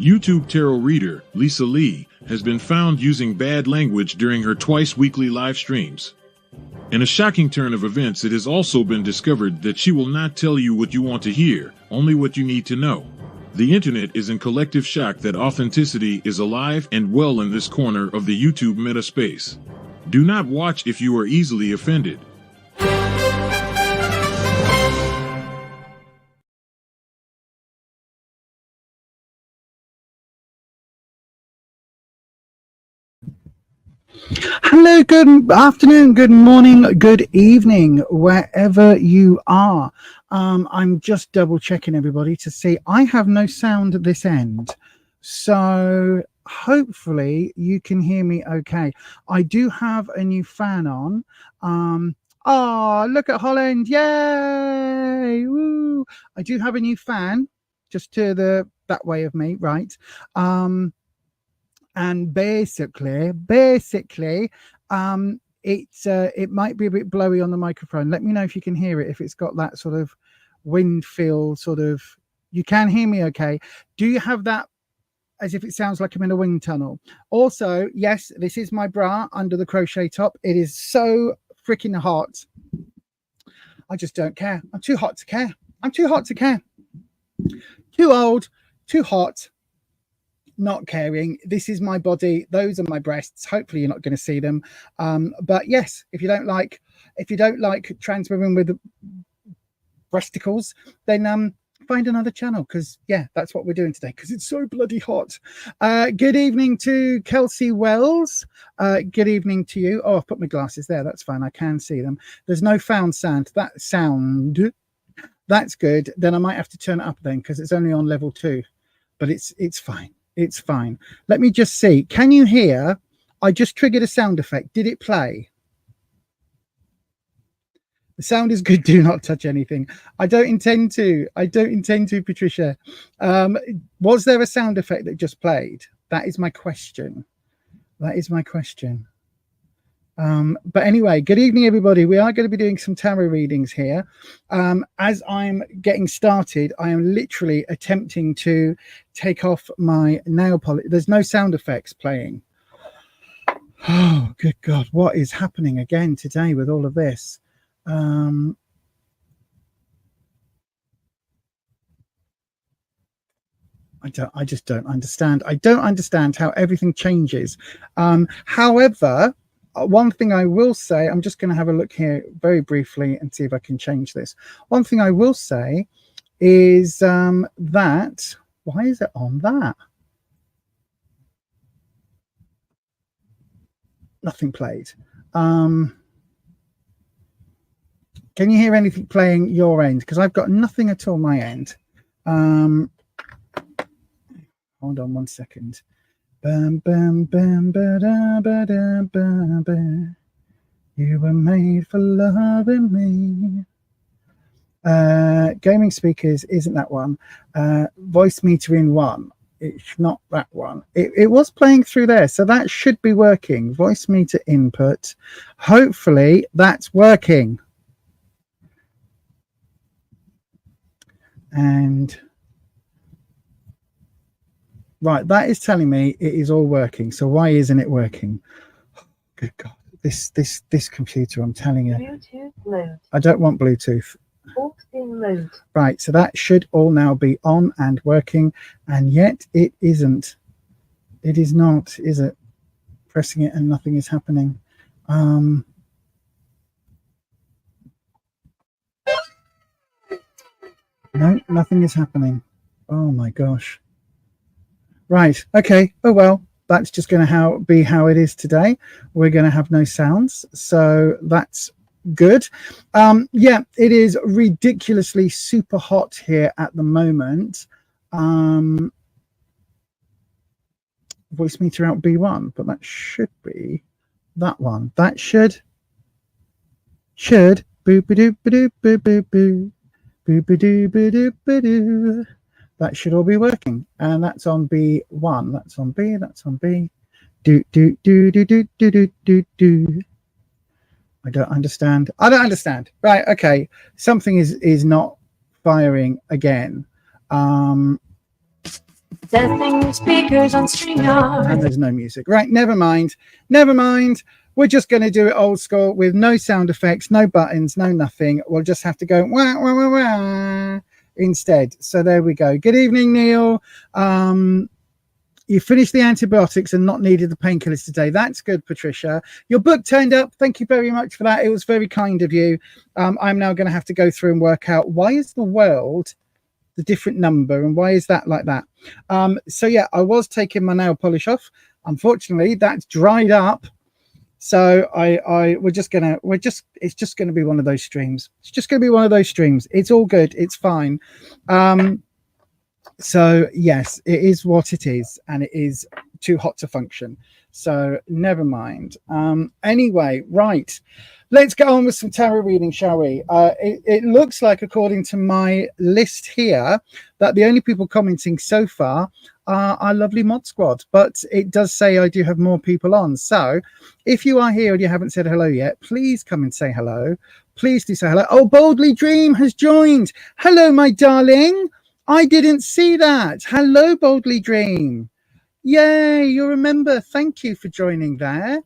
YouTube tarot reader Lisa Lee has been found using bad language during her twice-weekly live streams. In a shocking turn of events, it has also been discovered that she will not tell you what you want to hear, only what you need to know. The internet is in collective shock that authenticity is alive and well in this corner of the YouTube meta space. Do not watch if you are easily offended. Hello, good afternoon, good morning, good evening, wherever you are. I'm just double checking everybody to see I have no sound at this end. So hopefully you can hear me okay. I do have a new fan on. Oh, look at Holland. Yay. Woo. I do have a new fan just to that way of me, right? And basically, it might be a bit blowy on the microphone. Let me know if you can hear it, if it's got that sort of wind feel, sort of, you can hear me okay. Do you have that as if it sounds like I'm in a wind tunnel? Also, yes, this is my bra under the crochet top. It is so freaking hot. I just don't care. I'm too hot to care. I'm too hot to care. Too old, too hot. Not caring. This is my body. Those are my breasts. Hopefully you're not going to see them. But yes, if you don't like trans women with breasticles, then find another channel, because yeah, that's what we're doing today, because it's so bloody hot. Good evening to Kelsey Wells. Good evening to you. Oh, I've put my glasses there. That's fine. I can see them. There's no found sound. That's good. Then I might have to turn it up then, because it's only on level 2. But it's fine. It's fine. Let me just see. Can you hear? I just triggered a sound effect. Did it play? The sound is good. Do not touch anything. I don't intend to, Patricia. Was there a sound effect that just played? That is my question. But anyway, good evening, everybody. We are going to be doing some tarot readings here. As I'm getting started, I am literally attempting to take off my nail polish. There's no sound effects playing. Oh, good God. What is happening again today with all of this? I just don't understand. I don't understand how everything changes. However, one thing I will say, I'm just going to have a look here very briefly and see if I can change this. One thing I will say is that, why is it on that? Nothing played. Can you hear anything playing your end? Because I've got nothing at all my end. Hold on one second. Bam, bam, bam, ba, da, ba, da, ba, ba. You were made for loving me. Gaming speakers isn't that one. Voice meter in 1. It's not that one. It was playing through there, so that should be working. Voice meter input. Hopefully that's working. And right, that is telling me it is all working. So why isn't it working? Oh, good God, this computer, I'm telling you. Bluetooth mode. I don't want Bluetooth. Auxing mode. Right, so that should all now be on and working, and yet it isn't. It is not, is it? Pressing it and nothing is happening. No, nothing is happening. Oh my gosh. Right. Okay. Oh, well, that's just going to be how it is today. We're going to have no sounds. So that's good. Yeah, it is ridiculously super hot here at the moment. Voice meter out B1, but that should be that one. That should boo ba doo ba doo boo boo boo boo ba doo ba doo ba doo. That should all be working, and that's on B1. That's on B. That's on B. Do do do do do do do do do. I don't understand. I don't understand. Right. Okay. Something is not firing again. Testing your speakers on And StreamYard. there's no music. Right, never mind. Never mind. We're just going to do it old school with no sound effects, no buttons, no nothing. We'll just have to go wah, wah, wah, wah, instead. So there we go. Good evening, Neil. You finished the antibiotics and not needed the painkillers today. That's good, Patricia. Your book turned up. Thank you very much for that. It was very kind of you. I'm now going to have to go through and work out why is the world the different number and why is that like that. So yeah, I was taking my nail polish off. Unfortunately, that's dried up. So it's just gonna be one of those streams. It's just gonna be one of those streams. It's all good, it's fine. So yes, it is what it is, and it is too hot to function. So never mind. Anyway, right. Let's get on with some tarot reading, shall we? It looks like, according to my list here, that the only people commenting so far are our lovely mod squad. But it does say I do have more people on. So if you are here and you haven't said hello yet, please come and say hello. Please do say hello. Oh, Boldly Dream has joined. Hello, my darling. I didn't see that. Hello, Boldly Dream. Yay, you're a member. Thank you for joining there.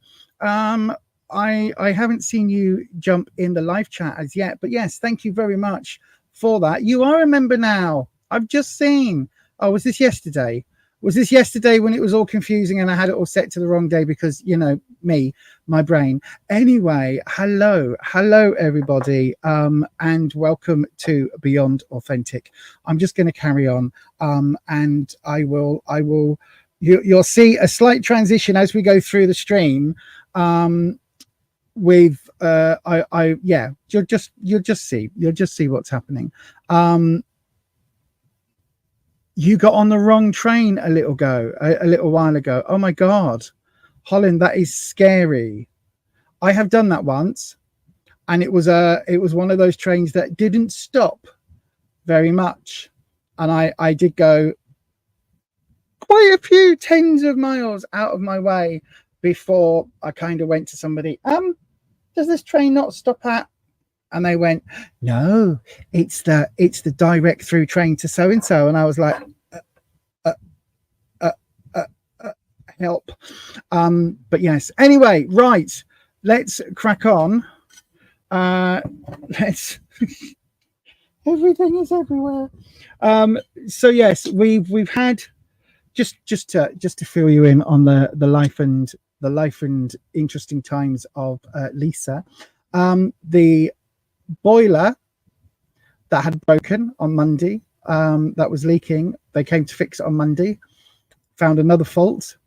I haven't seen you jump in the live chat as yet, but yes, thank you very much for that. You are a member now. I've just seen. Oh, was this yesterday? Was this yesterday when it was all confusing and I had it all set to the wrong day because, you know, my brain. Anyway, hello everybody, and welcome to Beyond Authentic. I'm just going to carry on, and I will. You'll see a slight transition as we go through the stream. You'll just see what's happening. You got on the wrong train a little while ago. Oh my God, Holland, that is scary. I have done that once, and it was one of those trains that didn't stop very much, and I did go quite a few tens of miles out of my way before I kind of went to somebody, does this train not stop at? And they went, no, it's the direct through train to so and so. And I was like, help. But yes, anyway, right, let's crack on. Let's everything is everywhere. So yes, we've had just to fill you in on the life and interesting times of Lisa. The boiler that had broken on Monday, that was leaking, they came to fix it on Monday, found another fault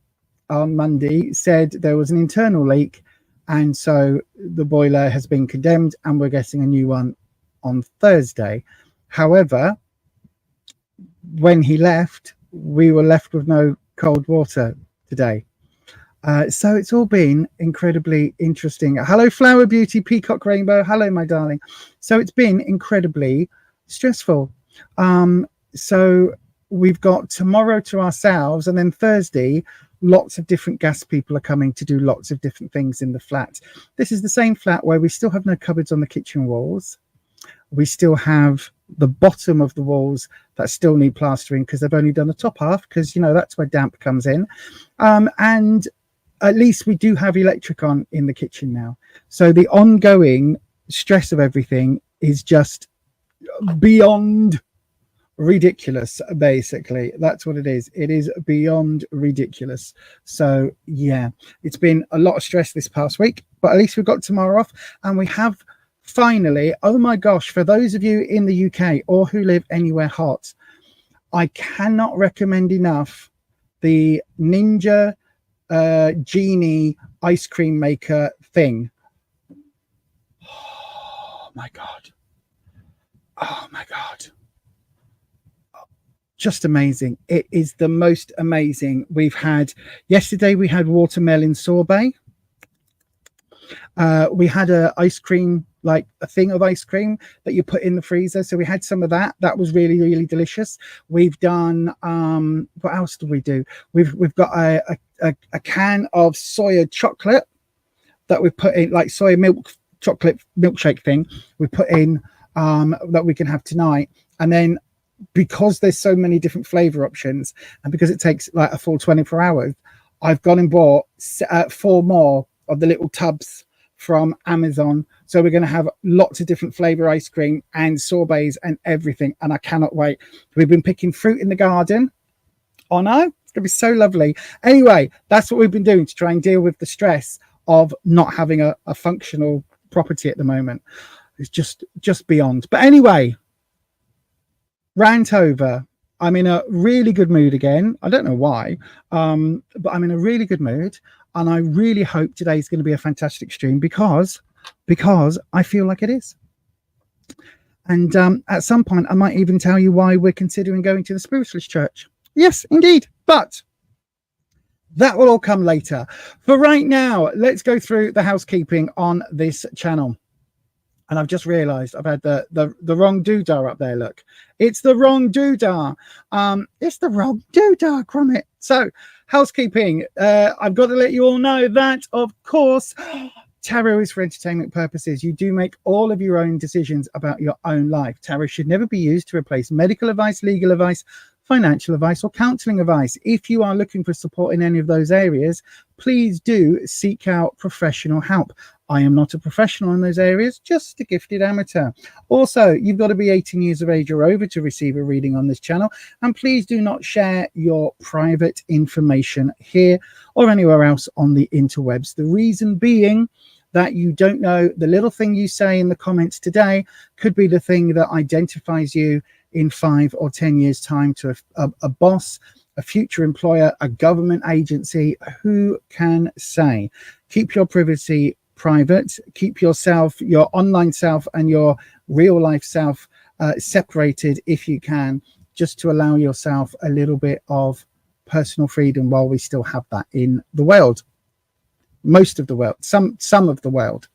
on Monday, said there was an internal leak, and so the boiler has been condemned and we're getting a new one on Thursday. However, when he left, we were left with no cold water today. So it's all been incredibly interesting. Hello, Flower Beauty, Peacock Rainbow. Hello, my darling. So it's been incredibly stressful. So we've got tomorrow to ourselves, and then Thursday, lots of different gas people are coming to do lots of different things in the flat. This is the same flat where we still have no cupboards on the kitchen walls. We still have the bottom of the walls that still need plastering because they've only done the top half, because, you know, that's where damp comes in. And at least we do have electric on in the kitchen now. So the ongoing stress of everything is just beyond ridiculous. Basically, that's what it is. It is beyond ridiculous. So yeah, it's been a lot of stress this past week, but at least we've got tomorrow off, and we have finally, oh my gosh, for those of you in the UK or who live anywhere hot, I cannot recommend enough the Ninja Genie ice cream maker thing. Oh my God. Oh my God. Just amazing. It is the most amazing. Yesterday we had watermelon sorbet. We had a ice cream, like a thing of ice cream that you put in the freezer. So we had some of that. That was really, really delicious. We've done, what else did we do? We've got a can of soya chocolate that we put in, like soya milk chocolate milkshake thing we put in, that we can have tonight. And then because there's so many different flavor options, and because it takes like a full 24 hours, I've gone and bought 4 more of the little tubs from Amazon. So we're going to have lots of different flavor ice cream and sorbets and everything, and I cannot wait. We've been picking fruit in the garden. Oh no, it's going to be so lovely. Anyway, that's what we've been doing to try and deal with the stress of not having a functional property at the moment. It's just beyond. But anyway, rant over. I'm in a really good mood again. I don't know why, but I'm in a really good mood, and I really hope today's going to be a fantastic stream because I feel like it is. And at some point, I might even tell you why we're considering going to the Spiritualist Church. Yes, indeed. But that will all come later. For right now, let's go through the housekeeping on this channel. And I've just realized I've had the wrong doodah up there. Look, it's the wrong doodah. It's the wrong doodah, Cromit. So housekeeping, I've got to let you all know that, of course, tarot is for entertainment purposes. You do make all of your own decisions about your own life. Tarot should never be used to replace medical advice, legal advice, financial advice, or counseling advice. If you are looking for support in any of those areas, please do seek out professional help. I am not a professional in those areas, just a gifted amateur. Also, you've got to be 18 years of age or over to receive a reading on this channel. And please do not share your private information here or anywhere else on the interwebs. The reason being that you don't know, the little thing you say in the comments today could be the thing that identifies you in 5 or 10 years' time to a boss, a future employer, a government agency. Who can say? Keep your privacy private. Keep yourself, your online self and your real life self separated if you can, just to allow yourself a little bit of personal freedom while we still have that in the world. Most of the world, some of the world.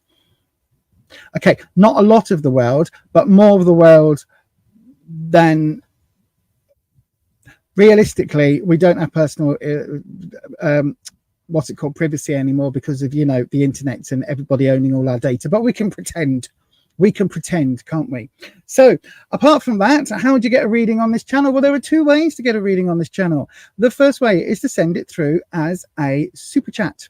Okay, not a lot of the world, but more of the world than realistically. We don't have personal what's it called, privacy anymore, because of, you know, the internet and everybody owning all our data. But we can pretend, can't we? So apart from that, how would you get a reading on this channel? Well, there are 2 ways to get a reading on this channel. The first way is to send it through as a super chat.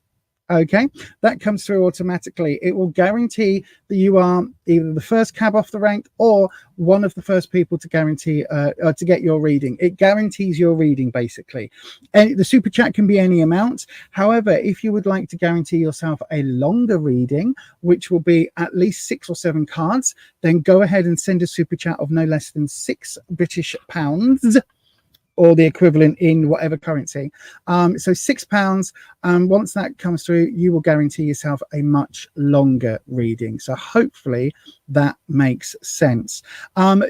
Okay, that comes through automatically. It will guarantee that you are either the first cab off the rank or one of the first people to guarantee to get your reading. It guarantees your reading, basically. And the super chat can be any amount. However, if you would like to guarantee yourself a longer reading, which will be at least 6 or 7 cards, then go ahead and send a super chat of no less than £6 British, or the equivalent in whatever currency. So £6. And once that comes through, you will guarantee yourself a much longer reading. So hopefully that makes sense.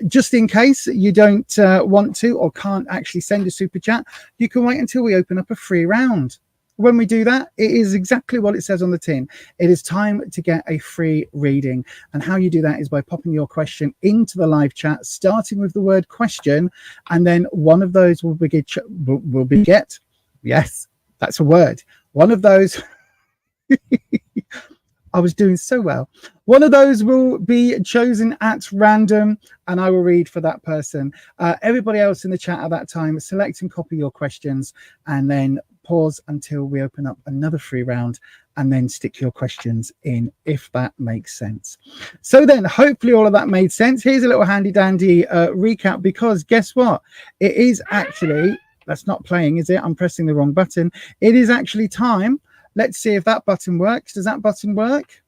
Just in case you don't want to or can't actually send a super chat, you can wait until we open up a free round. When we do that, it is exactly what it says on the tin. It is time to get a free reading. And how you do that is by popping your question into the live chat, starting with the word question, and then one of those will beget. Yes, that's a word. One of those. I was doing so well. One of those will be chosen at random, and I will read for that person. Everybody else in the chat at that time, select and copy your questions, and then pause until we open up another free round, and then stick your questions in, if that makes sense. So then hopefully all of that made sense. Here's a little handy dandy recap, because guess what? It is actually, that's not playing, is it? I'm pressing the wrong button. It is actually time. Let's see if that button works. Does that button work?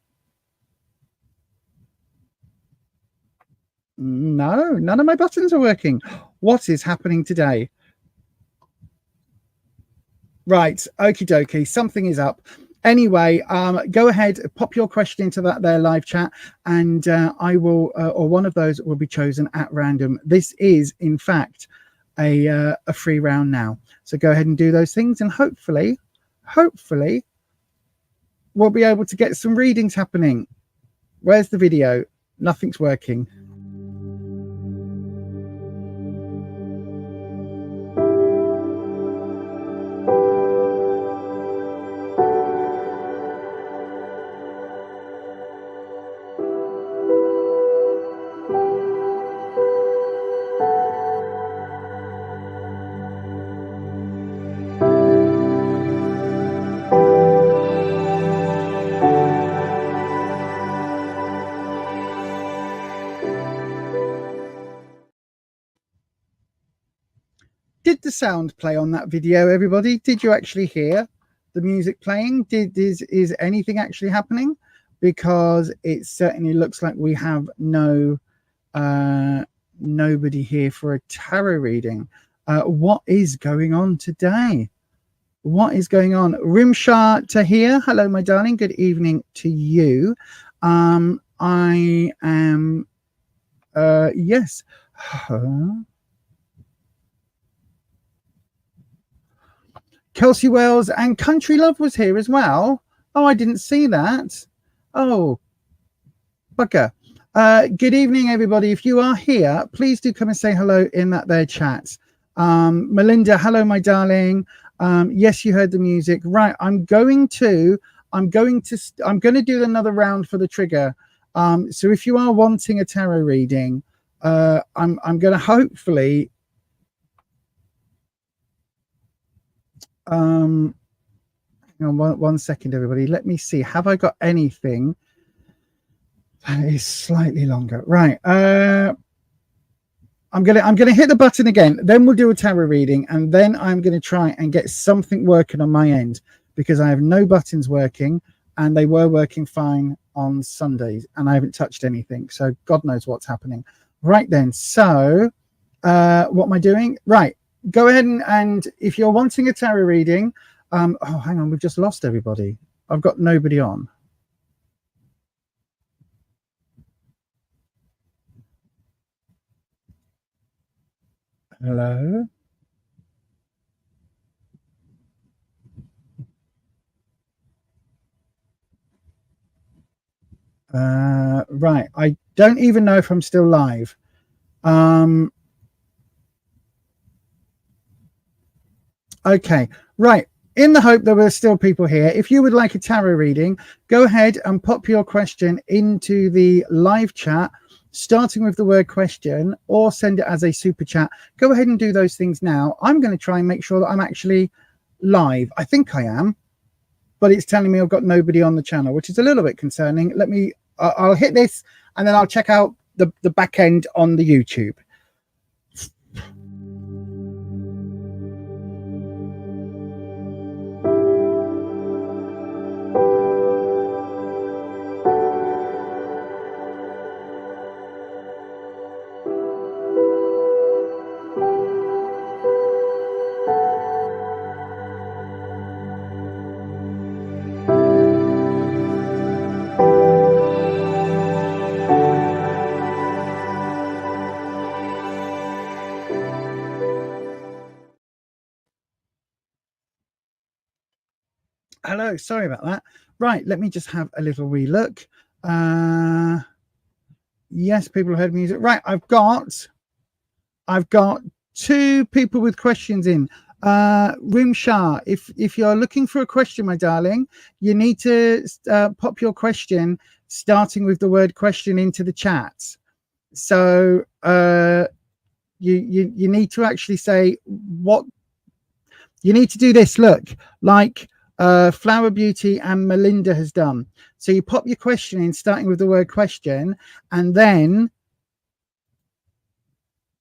No, none of my buttons are working. What is happening today? Right, okie dokie, something is up. Anyway, go ahead, pop your question into that there live chat, and I will, or one of those will be chosen at random. This is, in fact, a free round now. So go ahead and do those things, and hopefully, we'll be able to get some readings happening. Where's the video? Nothing's working. did the sound play on that video, everybody? Did you actually hear the music playing? Is anything actually happening? Because it certainly looks like we have nobody here for a tarot reading. What is going on today? What is going on? Rimshah Tahir, hello, my darling. Good evening to you. I am, yes. Kelsey Wells and Country Love was here as well. Oh, I didn't see that. Oh, bugger. Good evening, everybody. If you are here, please do come and say hello in that there chat. Melinda, hello, my darling. Yes, you heard the music. Right, I'm going to do another round for the trigger. So if you are wanting a tarot reading, I'm going to hopefully hang on one second, everybody. Let me see. Have I got anything that is slightly longer? Right. I'm gonna hit the button again, then we'll do a tarot reading, and then I'm gonna try and get something working on my end, because I have no buttons working, and they were working fine on Sundays, and I haven't touched anything, so God knows what's happening. Right then, so what am I doing? Right, go ahead and if you're wanting a tarot reading, oh, hang on, we've just lost everybody. I've got nobody on. Hello. Right, I don't even know if I'm still live. Okay, right. In the hope there were still people here, if you would like a tarot reading, go ahead and pop your question into the live chat, starting with the word question, or send it as a super chat. Go ahead and do those things now. I'm going to try and make sure that I'm actually live. I think I am, but it's telling me I've got nobody on the channel, which is a little bit concerning. Let me, I'll hit this and then I'll check out the back end on the YouTube. Hello, sorry about that. Right, let me just have a little wee look. Yes, people heard music. Right, I've got 2 people with questions in. Rimshah, if you're looking for a question, my darling, you need to pop your question starting with the word question into the chat. So you need to actually say what you need to do. This look like Flower Beauty and Melinda has done. So you pop your question in starting with the word question, and then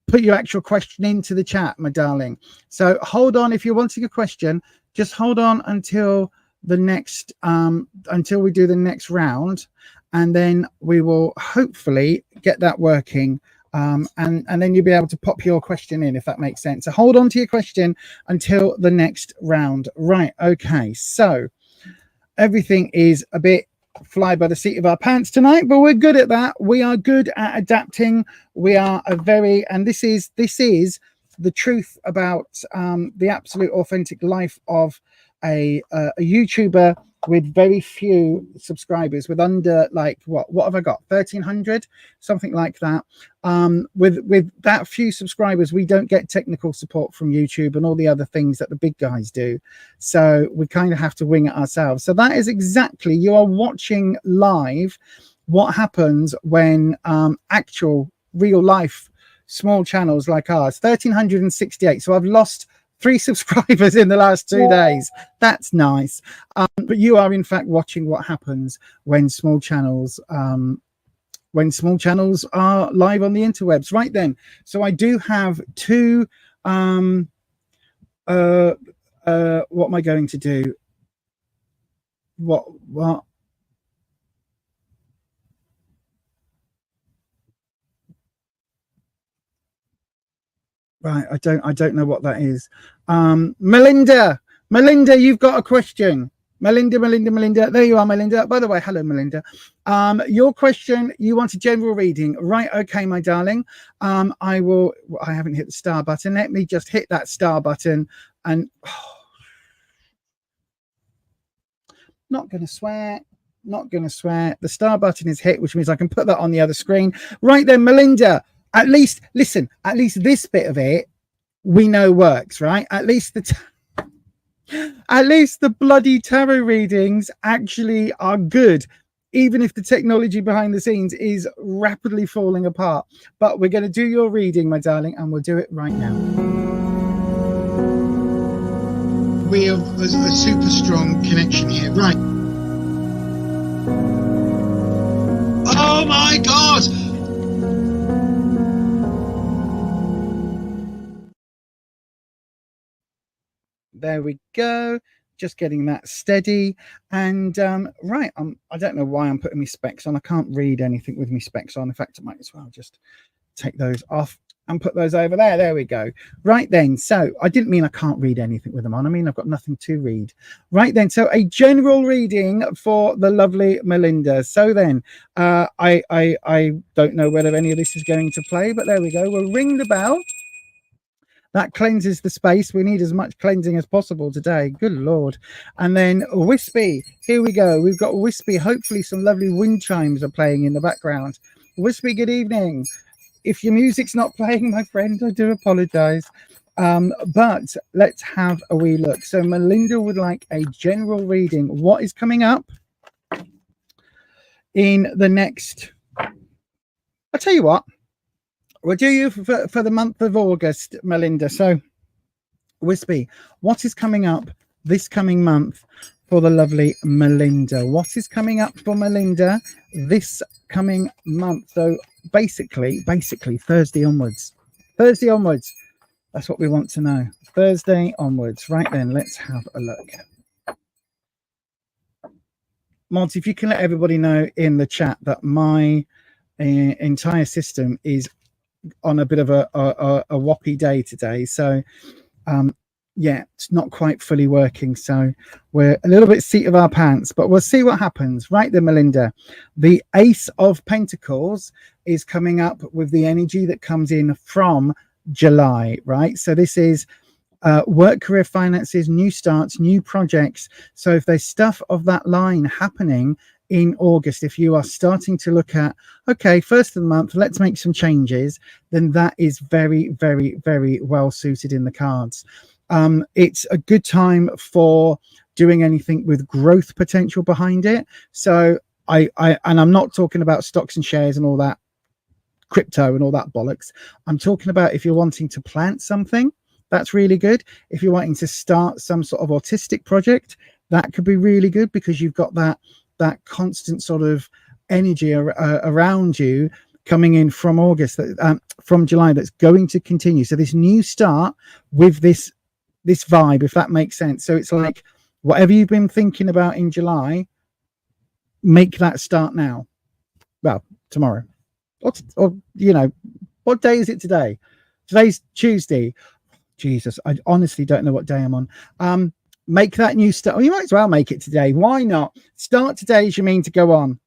put your actual question into the chat, my darling. So hold on. If you're wanting a question, just hold on until the next until we do the next round, and then we will hopefully get that working. And then you'll be able to pop your question in, if that makes sense. So hold on to your question until the next round. Right, okay, so everything is a bit fly by the seat of our pants tonight, but we're good at that. We are good at adapting. We are a very, and this is the truth about the absolute authentic life of a YouTuber with very few subscribers, with under, like, what have I got, 1,300, something like that. With that few subscribers, we don't get technical support from YouTube and all the other things that the big guys do, so we kind of have to wing it ourselves. So that is exactly, you are watching live what happens when actual real life small channels like ours, 1,368, so I've lost 3 subscribers in the last 2 days. That's nice. But you are in fact watching what happens when small channels are live on the interwebs. Right then, so I do have 2 What am I going to do? What? Right, I don't know what that is. Melinda, you've got a question. Melinda. There you are, Melinda. By the way, hello, Melinda. Your question, you want a general reading. Right, okay, my darling. I haven't hit the star button. Let me just hit that star button and not gonna swear. The star button is hit, which means I can put that on the other screen. Right then, Melinda. At least this bit of it we know works, right? At least the bloody tarot readings actually are good, even if the technology behind the scenes is rapidly falling apart. But we're going to do your reading, my darling, and we'll do it right now. We have a super strong connection here, right? Oh my God! There we go. Just getting that steady. And right, I don't know why I'm putting my specs on. I can't read anything with my specs on. In fact, I might as well just take those off and put those over there. There we go. Right then. So I didn't mean I can't read anything with them on. I mean, I've got nothing to read. Right then. So a general reading for the lovely Melinda. So then I don't know whether any of this is going to play, but there we go. We'll ring the bell. That cleanses the space. We need as much cleansing as possible today. Good Lord. And then Wispy. Here we go. We've got Wispy. Hopefully some lovely wind chimes are playing in the background. Wispy, good evening. If your music's not playing, my friend, I do apologize. But let's have a wee look. So Melinda would like a general reading. What is coming up in the next... I'll tell you what. We'll do you for the month of August, Melinda. So, Wispy, what is coming up this coming month for the lovely Melinda? What is coming up for Melinda this coming month? So, basically, Thursday onwards. Thursday onwards. That's what we want to know. Thursday onwards. Right then, let's have a look. Monty, if you can let everybody know in the chat that my entire system is on a bit of a whoppy day today, so yeah, it's not quite fully working, so we're a little bit seat of our pants, but we'll see what happens. Right then, Melinda, the Ace of Pentacles is coming up with the energy that comes in from July, right? So this is work, career, finances, new starts, new projects. So if there's stuff of that line happening in August, if you are starting to look at, okay, first of the month, let's make some changes, then that is very, very, very well suited in the cards. It's a good time for doing anything with growth potential behind it. So and I'm not talking about stocks and shares and all that crypto and all that bollocks. I'm talking about if you're wanting to plant something, that's really good. If you're wanting to start some sort of autistic project, that could be really good because you've got that constant sort of energy around you coming in from August, from July, that's going to continue. So this new start with this vibe, if that makes sense. So it's like whatever you've been thinking about in July, make that start now. Well, tomorrow, or you know, what day is it today? Today's Tuesday. Jesus, I honestly don't know what day I'm on. Make that new start. Well, you might as well make it today. Why not? Start today as you mean to go on.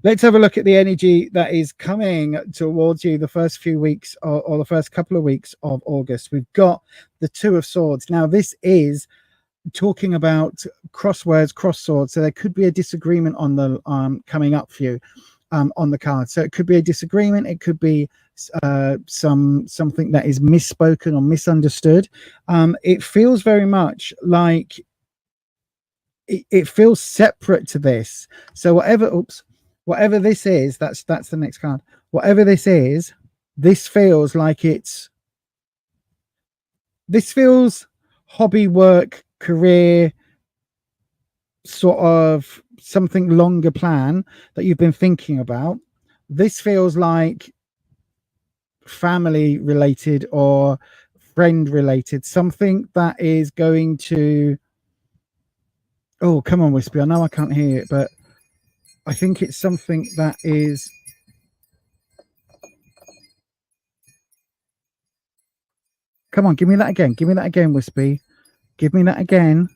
Let's have a look at the energy that is coming towards you the first few weeks or the first couple of weeks of August. We've got the Two of Swords. Now, this is talking about crosswords, cross swords. So there could be a disagreement on the coming up for you on the card. So it could be a disagreement. It could be something that is misspoken or misunderstood. It feels very much like it feels separate to this. So whatever this is, that's the next card. Whatever this is, this feels like this feels hobby, work, career, sort of something longer plan that you've been thinking about. This feels like family related or friend related, something that is going to, oh, come on, Wispy, I know I can't hear it, but I think it's something that is, come on, give me that again, Wispy, give me that again.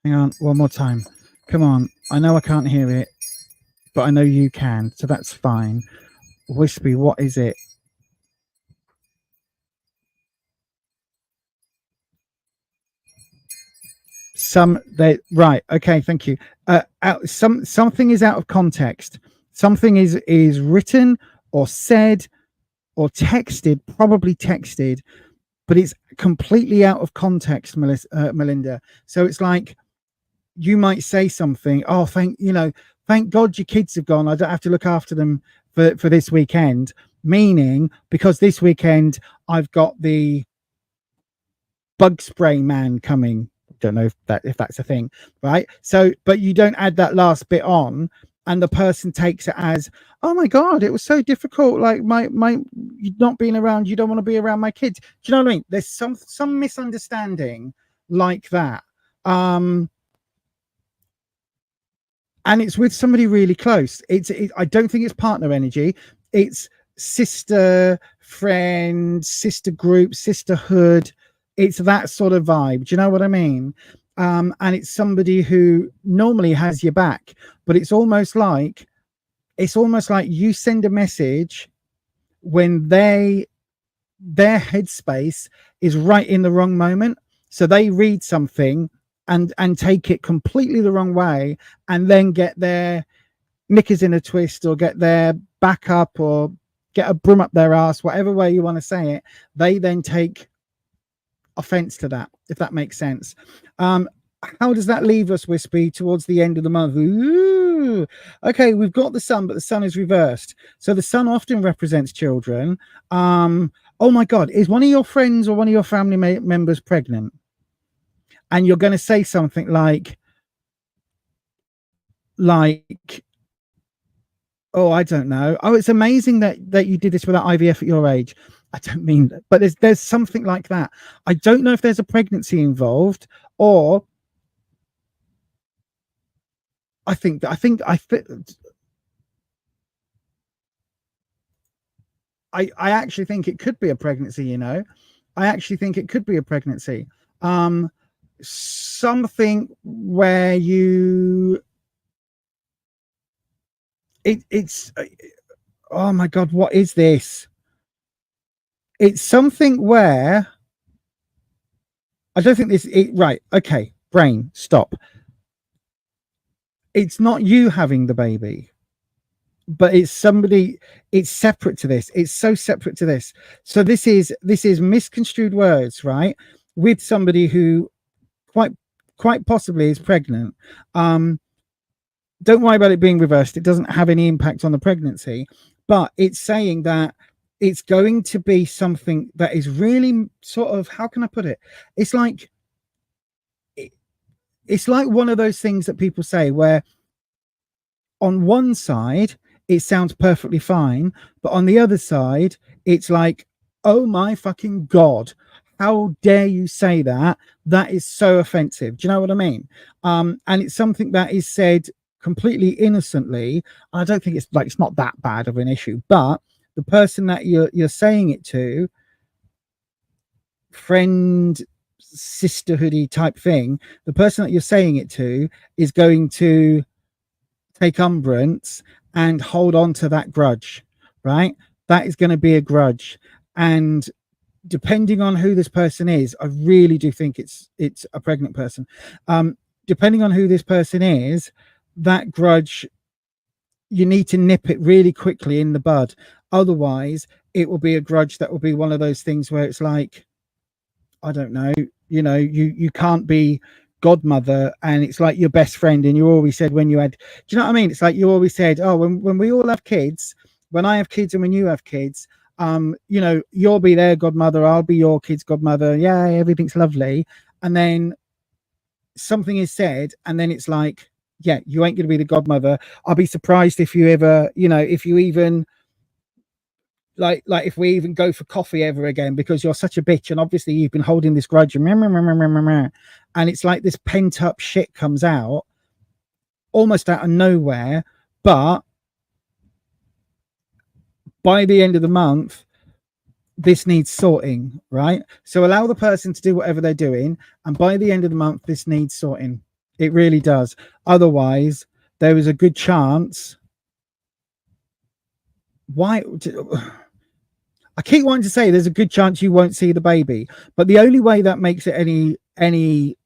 Hang on, one more time. Come on, I know I can't hear it, but I know you can, so that's fine. Wispy, what is it? Right, okay, thank you. Something is out of context. Something is written or said or texted, probably texted, but it's completely out of context, Melinda. So it's like you might say something, oh, thank God your kids have gone, I don't have to look after them for this weekend, meaning because this weekend I've got the bug spray man coming. Don't know if that's a thing, right? So but you don't add that last bit on, and the person takes it as, oh my God, it was so difficult, like my not being around, you don't want to be around my kids. Do you know what I mean? There's some misunderstanding like that, and it's with somebody really close. I don't think it's partner energy, it's sister, friend, sister group, sisterhood. It's that sort of vibe. Do you know what I mean? And it's somebody who normally has your back, but it's almost like you send a message when their headspace is right in the wrong moment. So they read something and take it completely the wrong way, and then get their knickers in a twist, or get their back up, or get a broom up their ass, whatever way you want to say it. They then take offense to that, if that makes sense. How does that leave us, Wispy, towards the end of the month? Ooh, okay, we've got the sun, but the sun is reversed. So the sun often represents children. Oh my God, is one of your friends or one of your family members pregnant? And you're going to say something like, oh, I don't know. Oh, it's amazing that you did this without IVF at your age. I don't mean that, but there's something like that. I don't know if there's a pregnancy involved, or I actually think it could be a pregnancy, you know. I actually think it could be a pregnancy. Something where it's oh my God, what is this? It's something where I don't think right. Okay, brain, stop. It's not you having the baby, but it's somebody. It's separate to this. It's so separate to this. So this is misconstrued words, right? With somebody who quite possibly is pregnant. Don't worry about it being reversed. It doesn't have any impact on the pregnancy, but it's saying that it's going to be something that is really sort of, how can I put it? It's like one of those things that people say where on one side it sounds perfectly fine, but on the other side it's like, oh my fucking God, how dare you say that? That is so offensive. Do you know what I mean? And it's something that is said completely innocently. I don't think it's not that bad of an issue, but the person that you're saying it to, friend, sisterhoody type thing, the person that you're saying it to is going to take umbrance and hold on to that grudge, right? That is going to be a grudge. And depending on who this person is, I really do think it's a pregnant person. Depending on who this person is, that grudge, you need to nip it really quickly in the bud. Otherwise, it will be a grudge that will be one of those things where it's like, I don't know, you know, you can't be godmother, and it's like your best friend, and you always said when you had, do you know what I mean? It's like you always said, oh, when we all have kids, when I have kids and when you have kids, you know, you'll be their godmother, I'll be your kid's godmother, yeah, everything's lovely. And then something is said, and then it's like, yeah, you ain't going to be the godmother. I'll be surprised if you ever, you know, if you even like if we even go for coffee ever again, because you're such a bitch, and obviously you've been holding this grudge, and it's like this pent up shit comes out almost out of nowhere. But by the end of the month, this needs sorting, right? So allow the person to do whatever they're doing, and by the end of the month, this needs sorting. It really does. Otherwise, there is a good chance. Why? I keep wanting to say there's a good chance you won't see the baby, but the only way that makes it any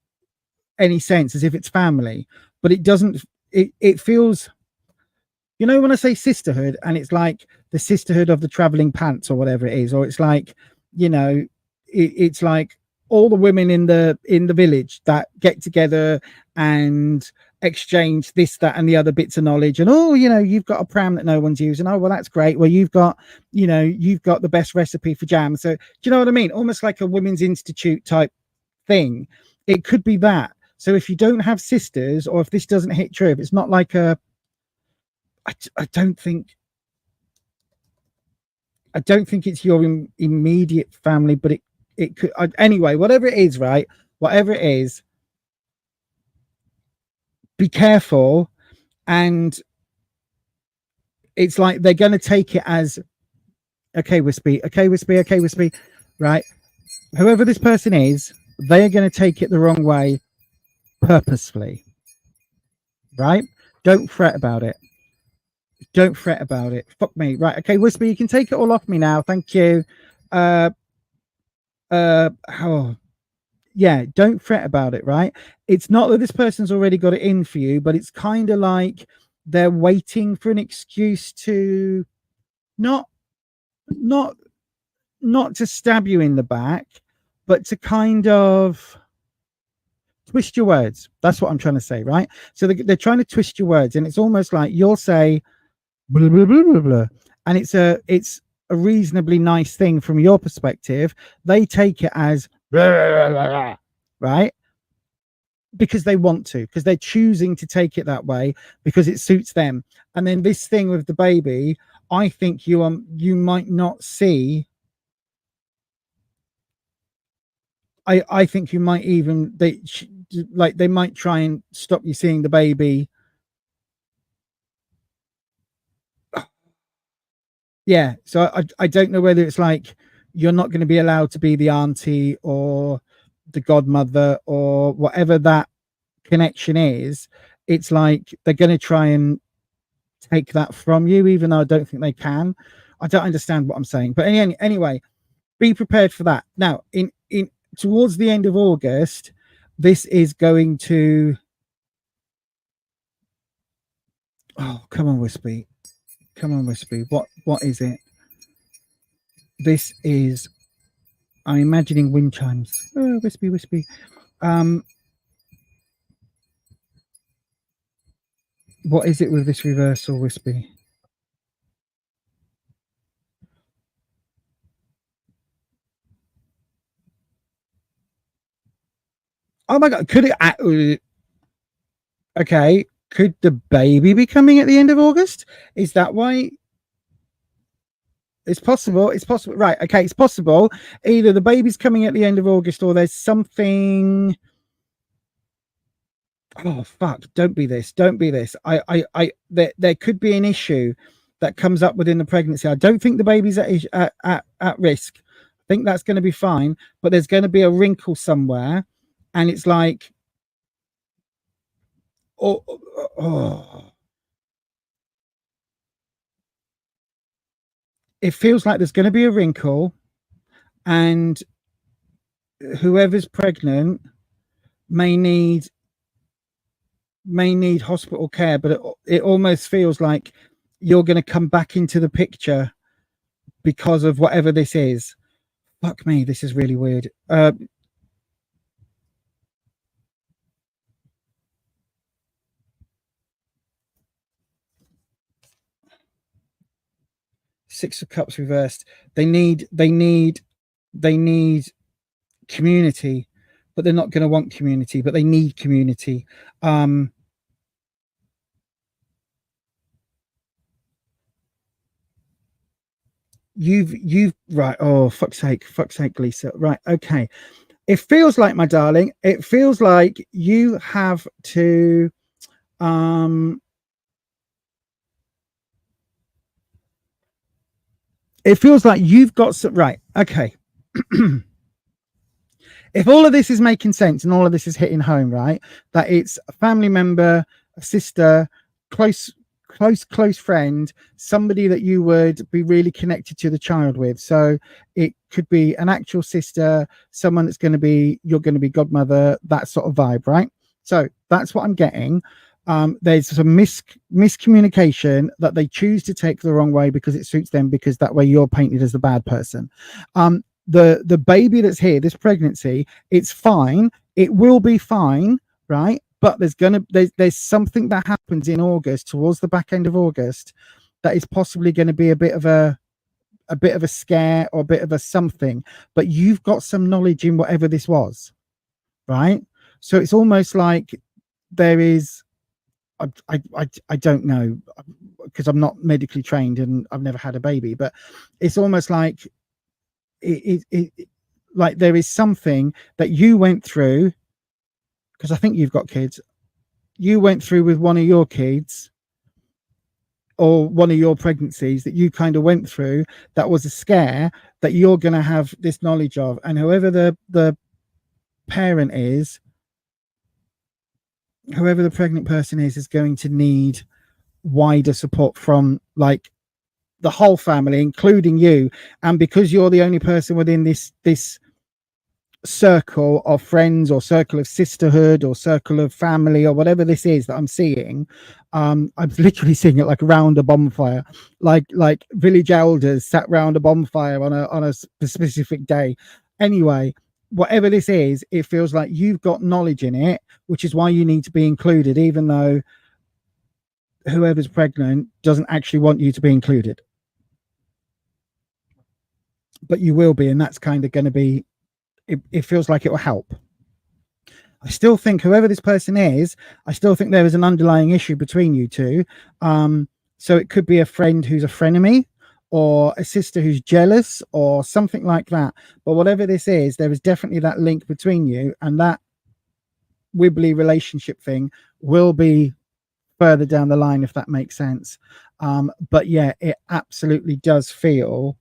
sense is if it's family. But it doesn't. It feels, you know, when I say sisterhood, and it's like the sisterhood of the traveling pants or whatever it is, or it's like, you know, it's like all the women in the village that get together and exchange this, that, and the other bits of knowledge. And oh, you know, you've got a pram that no one's using. Oh, well, that's great. Well, you've got, you know, you've got the best recipe for jam. So do you know what I mean? Almost like a women's institute type thing. It could be that. So if you don't have sisters, or if this doesn't hit true, if it's not like a, I don't think it's your immediate family, but it could, anyway, whatever it is, right? Whatever it is, be careful. And it's like they're going to take it as, okay, Wispy, right? Whoever this person is, they are going to take it the wrong way purposefully, right? Don't fret about it. Don't fret about it. Fuck me. Right. Okay, Wispy, you can take it all off me now. Thank you. Oh, yeah, don't fret about it, right? It's not that this person's already got it in for you, but it's kind of like they're waiting for an excuse to not to stab you in the back, but to kind of twist your words. That's what I'm trying to say, right? So they're trying to twist your words, and it's almost like you'll say blah, blah, blah, blah, blah, and it's a reasonably nice thing from your perspective. They take it as blah, blah, blah, blah, right, because they want to, because they're choosing to take it that way because it suits them. And then this thing with the baby, I think you might not see. I think you might even they might try and stop you seeing the baby. Yeah, so I don't know whether it's like you're not going to be allowed to be the auntie or the godmother or whatever that connection is. It's like they're going to try and take that from you, even though I don't think they can. I don't understand what I'm saying, but anyway, be prepared for that. Now, in towards the end of August, this is going to. Oh, come on, Wispy. Come on, Wispy. What is it? This is. I'm imagining wind chimes. Oh, Wispy. What is it with this reversal, Wispy? Oh my god! Could it? Okay. Could the baby be coming at the end of August? Is that why? It's possible. It's possible. Right. Okay. It's possible. Either the baby's coming at the end of August, or there's something. Oh fuck! Don't be this. Don't be this. There could be an issue that comes up within the pregnancy. I don't think the baby's at risk. I think that's going to be fine. But there's going to be a wrinkle somewhere, and it's like, oh. It feels like there's going to be a wrinkle, and whoever's pregnant may need hospital care, but it almost feels like you're going to come back into the picture because of whatever this is. Fuck me, this is really weird. Six of Cups reversed. They need community. but they're not going to want community, but they need community. You've right. Oh, fuck's sake, Lisa. Right. Okay. It feels like, my darling, it feels like you have to, it feels like you've got some, right. Okay. If all of this is making sense and all of this is hitting home, right, that it's a family member, a sister, close friend, somebody that you would be really connected to the child with. So it could be an actual sister, someone that's going to be, you're going to be godmother, that sort of vibe, right? So that's what I'm getting. There's some miscommunication that they choose to take the wrong way because it suits them, because that way you're painted as the bad person. The baby that's here, this pregnancy, it's fine. It will be fine, right? But there's something that happens in August, towards the back end of August, that is possibly going to be a bit of a scare or a bit of a something. But you've got some knowledge in whatever this was, right? So it's almost like there is, I don't know, because I'm not medically trained and I've never had a baby, but it's almost like like there is something that you went through, because I think you've got kids, you went through with one of your kids or one of your pregnancies that you kind of went through, that was a scare that you're going to have this knowledge of. And whoever the parent is, whoever the pregnant person is going to need wider support from like the whole family, including you. And because you're the only person within this circle of friends or circle of sisterhood or circle of family or whatever this is that I'm seeing, I'm literally seeing it like around a bonfire, like village elders sat round a bonfire on a specific day. Anyway, whatever this is, it feels like you've got knowledge in it, which is why you need to be included, even though whoever's pregnant doesn't actually want you to be included. But you will be, and that's kind of going to be, it feels like it will help. I still think whoever this person is, I still think there is an underlying issue between you two. So it could be a friend who's a frenemy, or a sister who's jealous, or something like that. But whatever this is, there is definitely that link between you, and that wibbly relationship thing will be further down the line, if that makes sense. But yeah, it absolutely does feel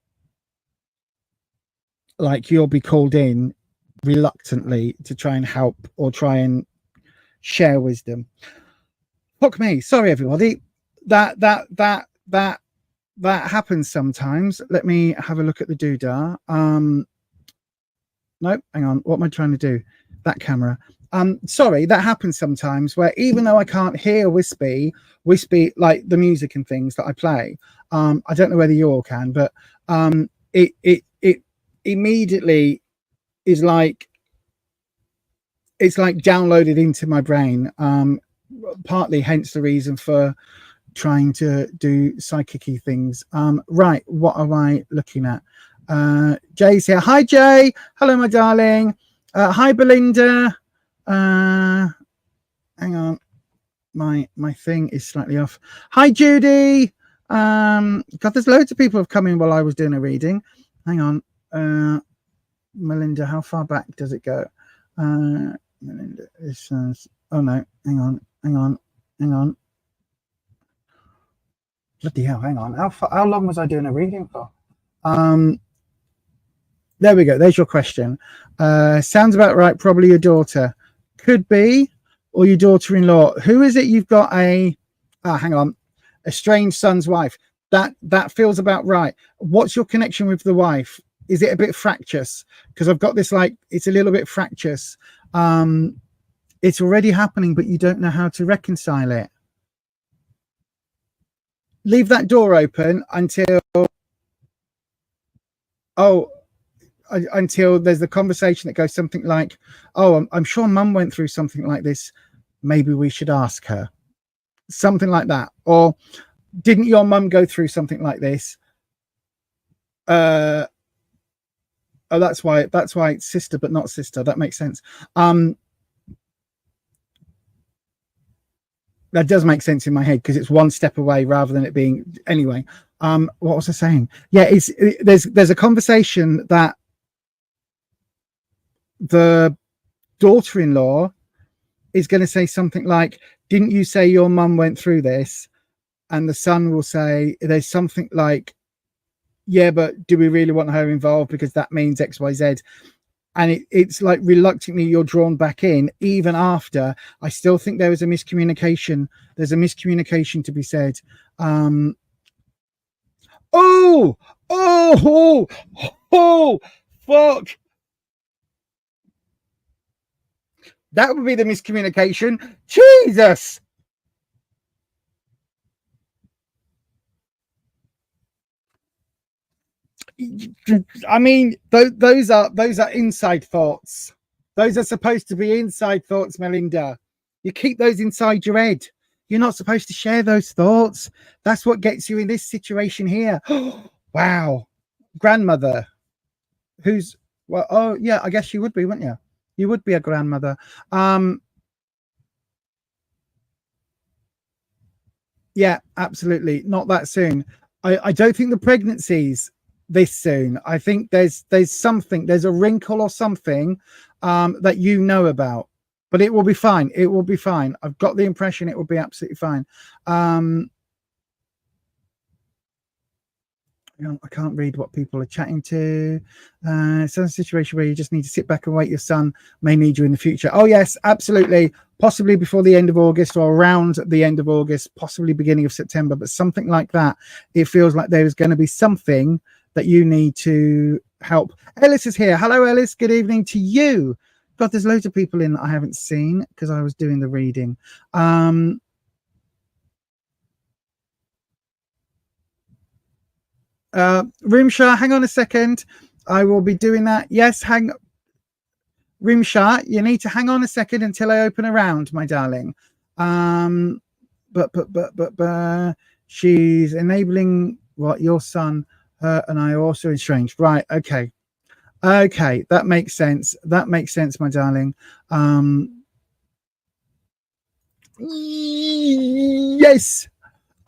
like you'll be called in reluctantly to try and help or try and share wisdom. Fuck me, sorry everybody. That happens sometimes. Let me have a look at the doodah. Nope, hang on. What am I trying to do? That camera. Sorry, that happens sometimes where even though I can't hear wispy like the music and things that I play, I don't know whether you all can, but it immediately is like, it's like downloaded into my brain, partly hence the reason for trying to do psychic-y things. Right, what am I looking at? Jay's here. Hi Jay, hello my darling. Hi Belinda. Hang on, my thing is slightly off. Hi Judy. God, there's loads of people have come in while I was doing a reading. Hang on. Melinda, how far back does it go? Melinda, this says, oh no, hang on. Bloody hell, hang on. How long was I doing a reading for? There we go. There's your question. Sounds about right. Probably your daughter. Could be, or your daughter-in-law. Who is it you've got hang on. Estranged son's wife. That feels about right. What's your connection with the wife? Is it a bit fractious? Because I've got this, like, it's a little bit fractious. It's already happening, but you don't know how to reconcile it. Leave that door open until until there's the conversation that goes something like, oh, I'm sure mum went through something like this. Maybe we should ask her. Something like that. Or didn't your mum go through something like this? Oh, that's why it's sister, but not sister. That makes sense. That does make sense in my head because it's one step away rather than it being anyway. What was I saying? Yeah, there's a conversation that the daughter-in-law is going to say something like, didn't you say your mum went through this? And the son will say, there's something like, yeah, but do we really want her involved because that means XYZ? And it's like reluctantly you're drawn back in even after. I still think there was a miscommunication. There's a miscommunication to be said. Oh, fuck. That would be the miscommunication. Jesus. I mean, those are inside thoughts. Those are supposed to be inside thoughts, Melinda. You keep those inside your head. You're not supposed to share those thoughts. That's what gets you in this situation here. Wow. Grandmother. Who's, well, oh, yeah, I guess you would be, wouldn't you? You would be a grandmother. Yeah, absolutely. Not that soon. I don't think the pregnancies this soon. I think there's something, there's a wrinkle or something that you know about, but it will be fine. It will be fine. I've got the impression it will be absolutely fine. I can't read what people are chatting to. It's a situation where you just need to sit back and wait. Your son may need you in the future. Oh yes, absolutely. Possibly before the end of August or around the end of August, possibly beginning of September, but something like that. It feels like there is going to be something that you need to help. Ellis is here. Hello, Ellis. Good evening to you. God, there's loads of people in that I haven't seen because I was doing the reading. Rimshah, hang on a second. I will be doing that. Yes, Rimshah, you need to hang on a second until I open a round, my darling. But she's enabling what your son, her, and I are also estranged. Right, okay. Okay, that makes sense. That makes sense, my darling. Yes.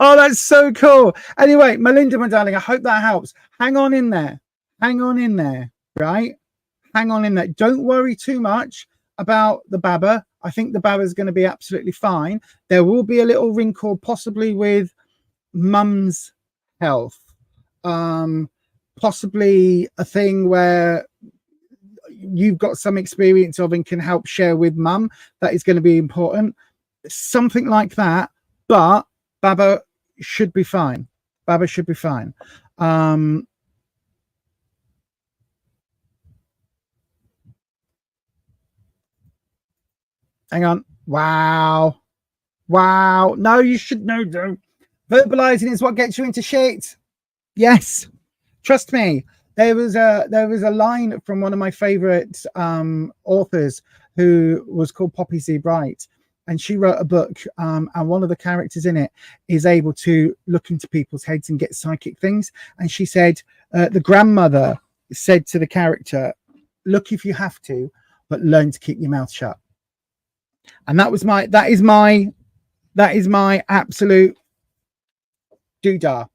Oh, that's so cool. Anyway, Melinda, my darling, I hope that helps. Hang on in there. Hang on in there, right? Hang on in there. Don't worry too much about the Baba. I think the Baba is going to be absolutely fine. There will be a little wrinkle, possibly with mum's health. Possibly a thing where you've got some experience of and can help share with mum. That is going to be important. Something like that. But Baba should be fine. Baba should be fine. Hang on. Wow. No, you should know. Don't. Verbalizing is what gets you into shit. Yes. Trust me. There was a line from one of my favorite authors who was called Poppy Z. Bright. And she wrote a book, and one of the characters in it is able to look into people's heads and get psychic things. And she said, the grandmother said to the character, look if you have to, but learn to keep your mouth shut. And that is my absolute doodah.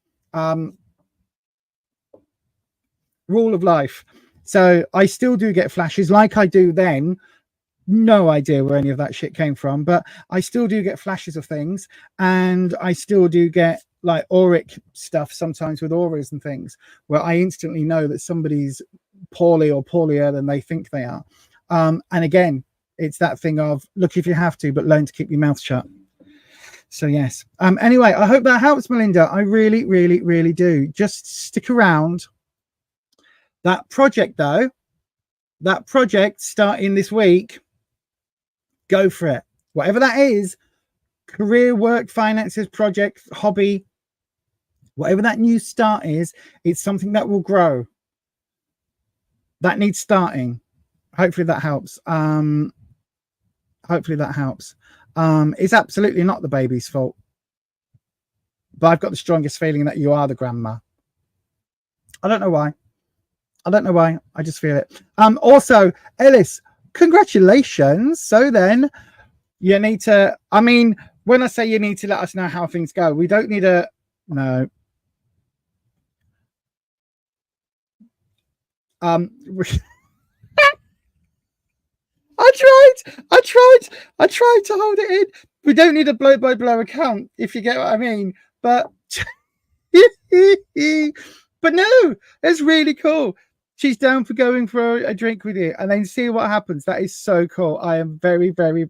Rule of life. So I still do get flashes like I do then. No idea where any of that shit came from, but I still do get flashes of things, and I still do get like auric stuff sometimes with auras and things where I instantly know that somebody's poorly or poorlier than they think they are. And again, it's that thing of look if you have to, but learn to keep your mouth shut. So yes. Anyway, I hope that helps, Melinda. I really, really, really do. Just stick around. That project though, that project starting this week, go for it. Whatever that is, career, work, finances, project, hobby, whatever that new start is, it's something that will grow. That needs starting. Hopefully that helps. Hopefully that helps. It's absolutely not the baby's fault. But I've got the strongest feeling that you are the grandma. I don't know why. I don't know why. I just feel it. Also, Ellis, congratulations. So then you need to, I mean, when I say you need to let us know how things go, we don't need a, no. I tried to hold it in. We don't need a blow by blow account, if you get what I mean. But but no, it's really cool. She's down for going for a drink with you and then see what happens. That is so cool. I am very, very,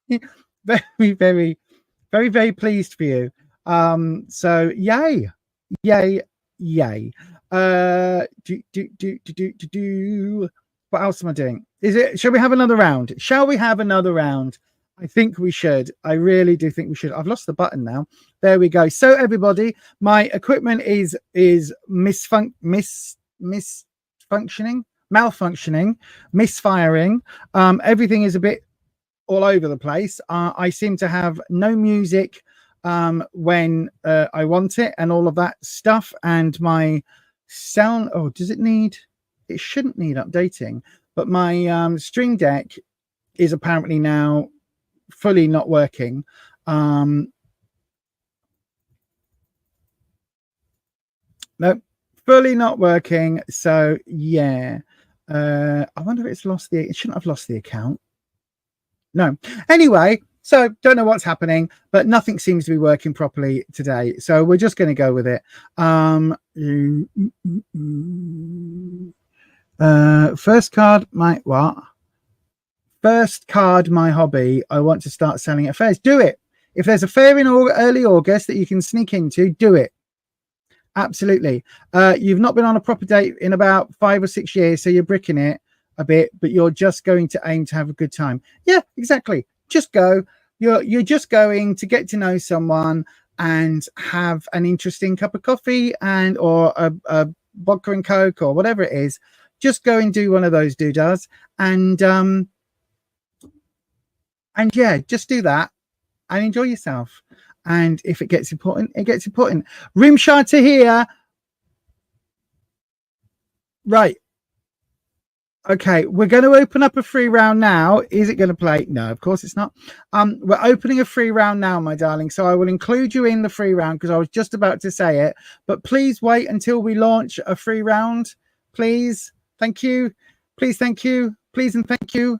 very, very, very, very pleased for you. So yay. Yay. What else am I doing? Shall we have another round? Shall we have another round? I think we should. I really do think we should. I've lost the button now. There we go. So everybody, my equipment is malfunctioning, misfiring. Everything is a bit all over the place. I seem to have no music when I want it and all of that stuff. And my sound, does it need? It shouldn't need updating, but my Stream Deck is apparently now fully not working. No, fully not working. So yeah, I wonder if it's lost it shouldn't have lost the account. No, anyway, so don't know what's happening, but nothing seems to be working properly today, so we're just going to go with it. First card, my hobby. I want to start selling at fairs. Do it. If there's a fair in early August that you can sneak into, do it. Absolutely. You've not been on a proper date in about 5 or 6 years, so you're bricking it a bit, but you're just going to aim to have a good time. Yeah, exactly. Just go. You're just going to get to know someone and have an interesting cup of coffee or a vodka and Coke or whatever it is. Just go and do one of those doodads and yeah, just do that and enjoy yourself. And if it gets important, it gets important. Rimshot to here. Right. Okay, we're going to open up a free round now. Is it going to play? No, of course it's not. We're opening a free round now, my darling. So I will include you in the free round because I was just about to say it. But please wait until we launch a free round. Please. Thank you. Please, thank you. Please and thank you.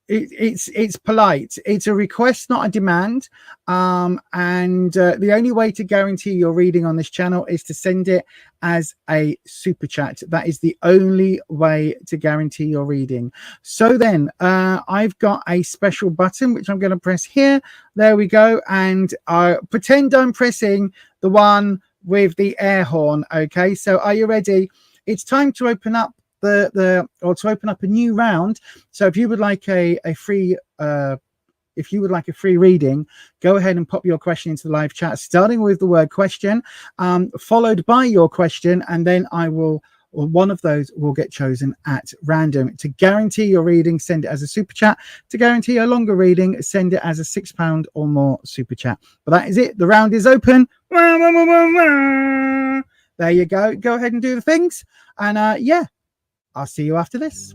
It's polite. It's a request, not a demand. And the only way to guarantee your reading on this channel is to send it as a super chat. That is the only way to guarantee your reading. So then I've got a special button which I'm going to press here. There we go. And I pretend I'm pressing the one with the air horn. Okay, so are you ready? It's time to open up to open up a new round. So if you would like a free reading, go ahead and pop your question into the live chat, starting with the word question, followed by your question, and then one of those will get chosen at random. To guarantee your reading, send it as a super chat. To guarantee a longer reading, send it as a £6 or more super chat. But that is it. The round is open. There you go. Go ahead and do the things. And yeah, I'll see you after this.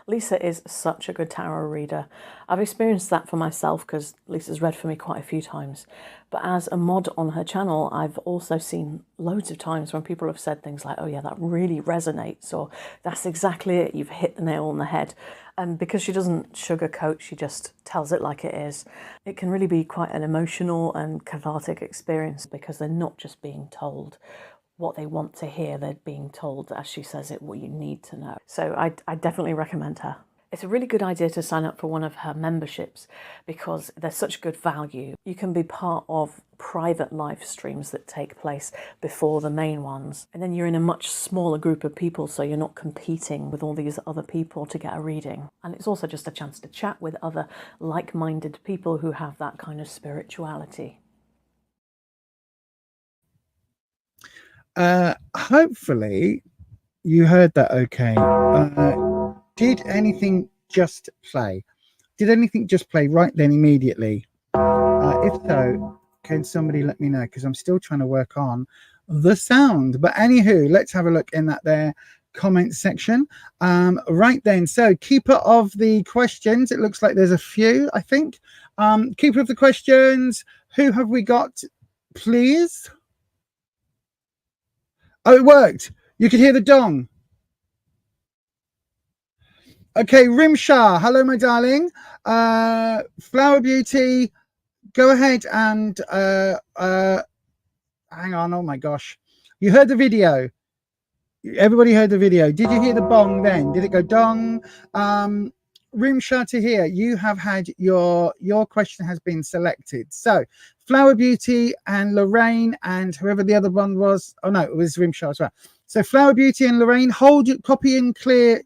Lisa is such a good tarot reader. I've experienced that for myself because Lisa's read for me quite a few times. But as a mod on her channel, I've also seen loads of times when people have said things like, oh yeah, that really resonates, or that's exactly it, you've hit the nail on the head. And because she doesn't sugarcoat, she just tells it like it is. It can really be quite an emotional and cathartic experience because they're not just being told what they want to hear, they're being told, as she says it, what you need to know. So I definitely recommend her. It's a really good idea to sign up for one of her memberships because they're such good value. You can be part of private live streams that take place before the main ones, and then you're in a much smaller group of people, so you're not competing with all these other people to get a reading. And it's also just a chance to chat with other like-minded people who have that kind of spirituality. Hopefully you heard that okay. Did anything just play? Did anything just play right then immediately? If so, can somebody let me know? Because I'm still trying to work on the sound. But anywho, let's have a look in that there comment section. Right then, so keeper of the questions. It looks like there's a few, I think. Keeper of the questions, who have we got, please? Oh, it worked. You could hear the dong. Okay, Rimshah, hello, my darling. Flower Beauty, go ahead and hang on. Oh my gosh, you heard the video. Everybody heard the video. Did you hear the bong then? Did it go dong? Rimshah to hear, you have had your question has been selected. So Flower Beauty and Lorraine and whoever the other one was. Oh no, it was Rimshah as well. So Flower Beauty and Lorraine, hold it, copy and clear.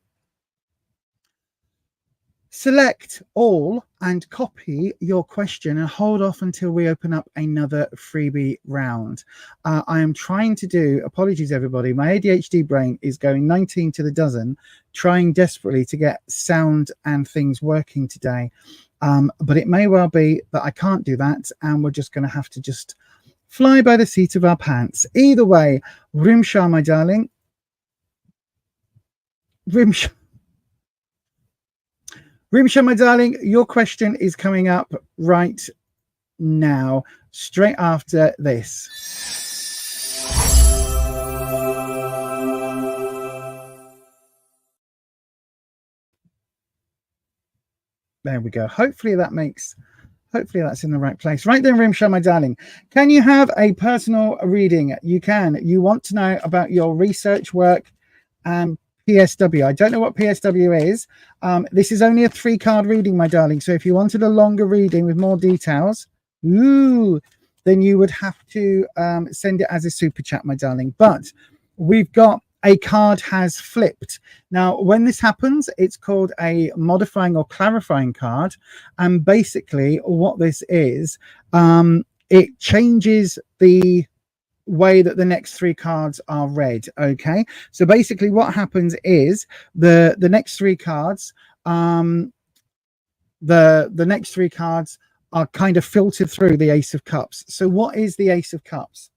Select all and copy your question and hold off until we open up another freebie round. I am trying to do, apologies everybody, my ADHD brain is going 19 to the dozen, trying desperately to get sound and things working today. But it may well be that I can't do that and we're just going to have to just fly by the seat of our pants. Either way, Rimshah, my darling. Rimshah, my darling, your question is coming up right now, straight after this. There we go. Hopefully that's in the right place. Right then, Rimshah, my darling, can you have a personal reading? You can. You want to know about your research work and PSW. I don't know what PSW is. This is only a 3-card reading, my darling. So if you wanted a longer reading with more details, then you would have to send it as a super chat, my darling. But we've got a card has flipped. Now, when this happens, it's called a modifying or clarifying card. And basically what this is, it changes the way that the next 3 cards are read. Okay, so basically what happens is the next 3 cards the next 3 cards are kind of filtered through the Ace of Cups. So what is the Ace of Cups?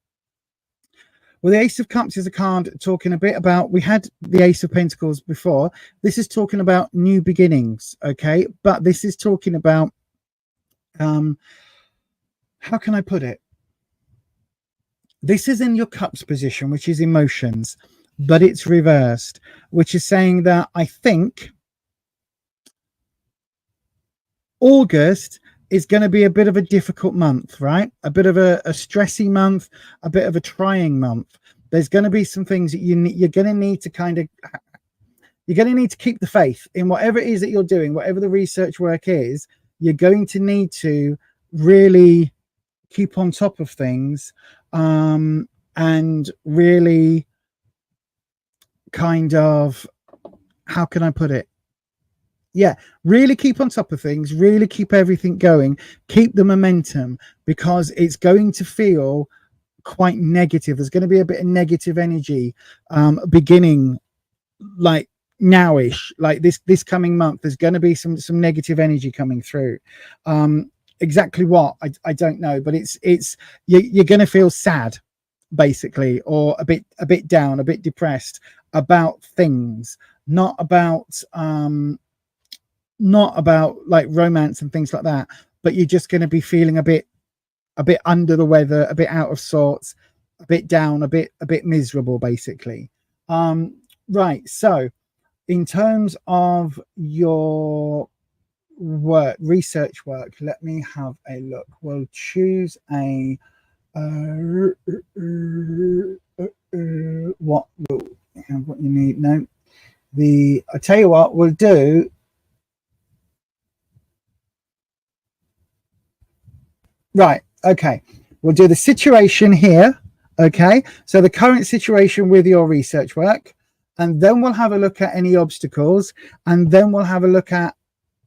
Well, the Ace of Cups is a card talking a bit about, we had the Ace of Pentacles before. This is talking about new beginnings. Okay, but this is talking about how can I put it? This is in your cups position, which is emotions, but it's reversed, which is saying that I think August is going to be a bit of a difficult month, right? A bit of a stressy month, a bit of a trying month. There's going to be some things that you're going to need to you're going to need to keep the faith in whatever it is that you're doing, whatever the research work is. You're going to need to really keep on top of things and really kind of, how can I put it? Yeah, really keep on top of things, really keep everything going, keep the momentum, because it's going to feel quite negative. There's going to be a bit of negative energy beginning like nowish, like this coming month. There's going to be some negative energy coming through. Exactly what I don't know, but it's you're going to feel sad basically, or a bit down, a bit depressed about things, not about like romance and things like that, but you're just going to be feeling a bit under the weather, a bit out of sorts, a bit down, a bit miserable basically. Right, so in terms of your research work, let me have a look. We'll choose a what you need. No, I tell you what we'll do Right. Okay. We'll do the situation here. Okay. So the current situation with your research work, and then we'll have a look at any obstacles, and then we'll have a look at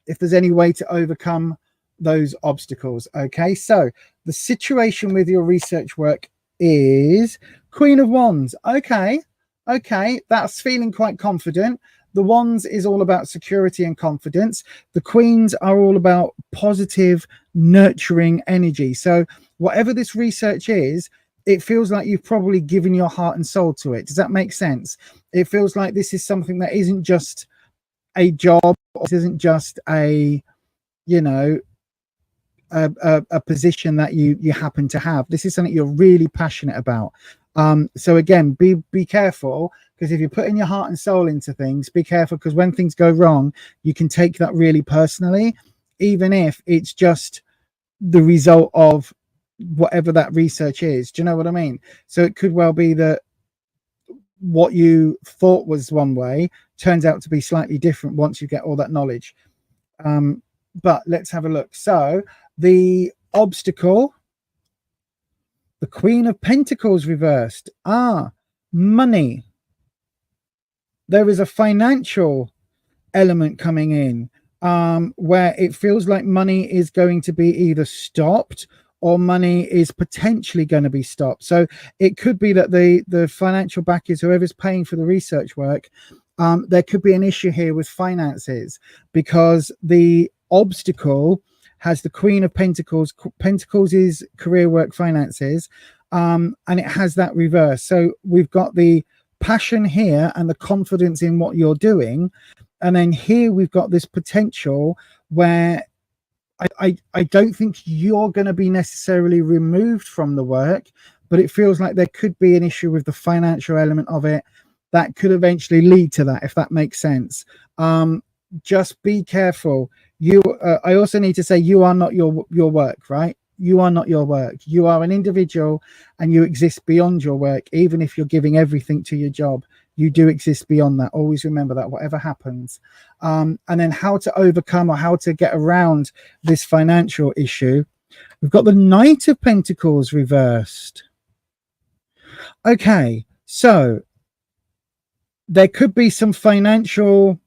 if there's any way to overcome those obstacles. Okay. So the situation with your research work is Queen of Wands. Okay. Okay. That's feeling quite confident. The Wands is all about security and confidence. The Queens are all about positive, nurturing energy. So whatever this research is, it feels like you've probably given your heart and soul to it. Does that make sense? It feels like this is something that isn't just a job, or isn't just a, you know, a position that you happen to have. This is something you're really passionate about. So again, be careful, because if you're putting your heart and soul into things, be careful, because when things go wrong, you can take that really personally, even if it's just the result of whatever that research is. Do you know what I mean? So it could well be that what you thought was one way turns out to be slightly different once you get all that knowledge. But let's have a look. So the obstacle, the Queen of Pentacles reversed. Money. There is a financial element coming in, where it feels like money is going to be either stopped or money is potentially going to be stopped. So it could be that the financial backers, whoever's paying for the research work, there could be an issue here with finances, because the obstacle has the Queen of Pentacles. Pentacles is career, work, finances, and it has that reverse. So we've got the passion here and the confidence in what you're doing, and then here we've got this potential where I don't think you're going to be necessarily removed from the work, but it feels like there could be an issue with the financial element of it that could eventually lead to that, if that makes sense. Just be careful. I also need to say, you are not your work, right? You are not your work. You are an individual, and you exist beyond your work. Even if you're giving everything to your job, you do exist beyond that. Always remember that, whatever happens. And then how to overcome or how to get around this financial issue. We've got the Knight of Pentacles reversed. Okay, so there could be some financial...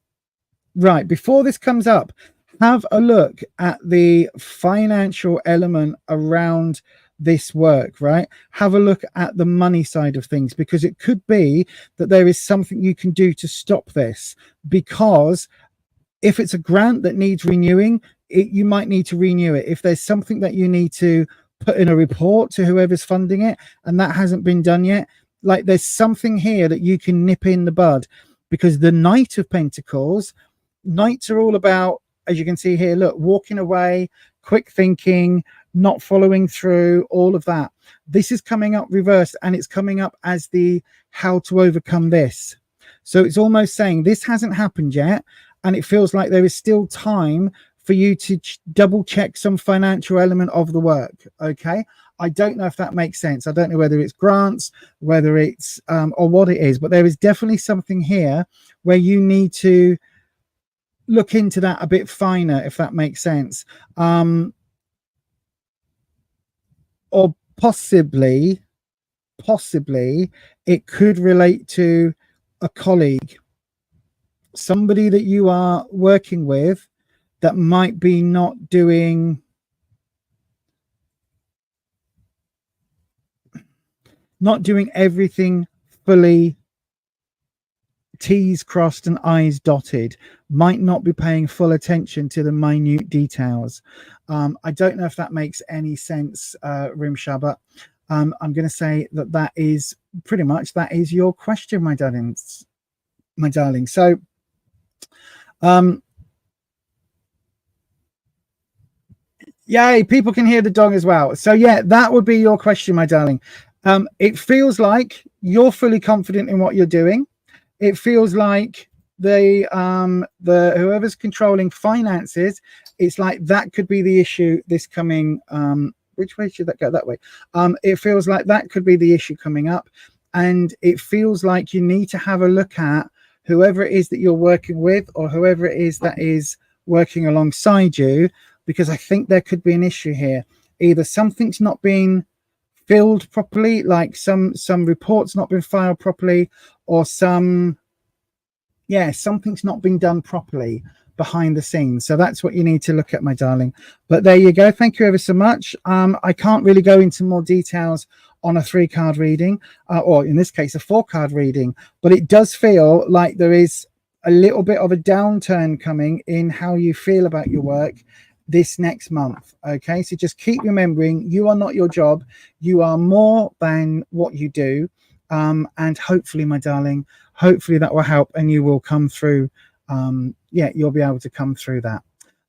Right, before this comes up, have a look at the financial element around this work, right? Have a look at the money side of things, because it could be that there is something you can do to stop this. Because if it's a grant that needs renewing, you might need to renew it. If there's something that you need to put in a report to whoever's funding it, and that hasn't been done yet, like there's something here that you can nip in the bud. Because the Knight of Pentacles, Knights are all about, as you can see here, look, walking away, quick thinking, not following through, all of that. This is coming up reversed, and it's coming up as the how to overcome this. So it's almost saying this hasn't happened yet, and it feels like there is still time for you to double check some financial element of the work. Okay, I don't know if that makes sense. I don't know whether it's grants, whether it's or what it is, but there is definitely something here where you need to look into that a bit finer, if that makes sense. Or possibly it could relate to a colleague, somebody that you are working with that might be not doing everything fully, T's crossed and I's dotted, might not be paying full attention to the minute details. I don't know if that makes any sense, Rimsha, but I'm going to say that is pretty much, that is your question, my darlings. My darling. So, yay, people can hear the dog as well. So yeah, that would be your question, my darling. It feels like you're fully confident in what you're doing. It feels like the whoever's controlling finances, it's like that could be the issue this coming. Which way should that go? That way. It feels like that could be the issue coming up, and it feels like you need to have a look at whoever it is that you're working with, or whoever it is that is working alongside you, because I think there could be an issue here. either something's not been filled properly, like some reports not been filed properly, or something's not been done properly behind the scenes. So that's what you need to look at, my darling. But there you go. Thank you ever so much. I can't really go into more details on a 3-card reading, or in this case a 4-card reading, but it does feel like there is a little bit of a downturn coming in how you feel about your work this next month. Okay, so just keep remembering, you are not your job, you are more than what you do, and hopefully, my darling, hopefully that will help and you will come through. You'll be able to come through that.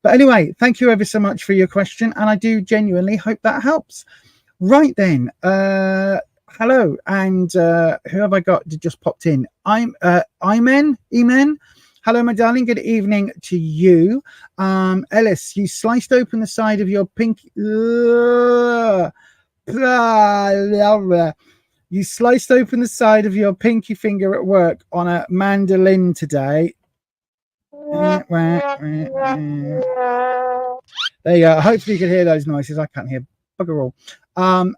But anyway, thank you ever so much for your question, and I do genuinely hope that helps. Right then, hello, and who have I got that just popped in? I'm Emen. Hello, my darling. Good evening to you. Ellis, you sliced open the side of your pinky. You sliced open the side of your pinky finger at work on a mandolin today. There you go. Hopefully you can hear those noises. I can't hear bugger all.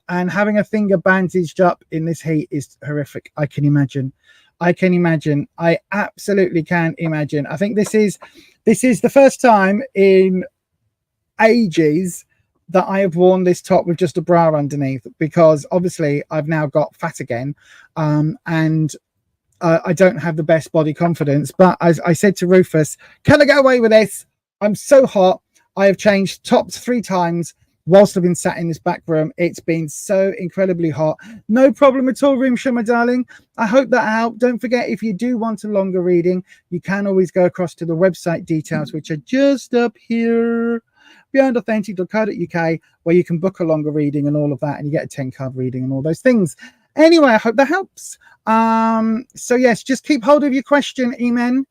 And having a finger bandaged up in this heat is horrific. I can imagine. I absolutely can imagine. I think this is the first time in ages that I have worn this top with just a bra underneath, because obviously I've now got fat again, and I don't have the best body confidence. But as I said to Rufus, can I get away with this? I'm so hot. I have changed tops 3 times whilst I've been sat in this back room. It's been so incredibly hot. No problem at all, Rimsha, my darling. I hope that helped. Don't forget, if you do want a longer reading, you can always go across to the website details, which are just up here, beyondauthentic.co.uk, where you can book a longer reading and all of that, and you get a 10-card reading and all those things. Anyway, I hope that helps. So yes, just keep hold of your question, Emen.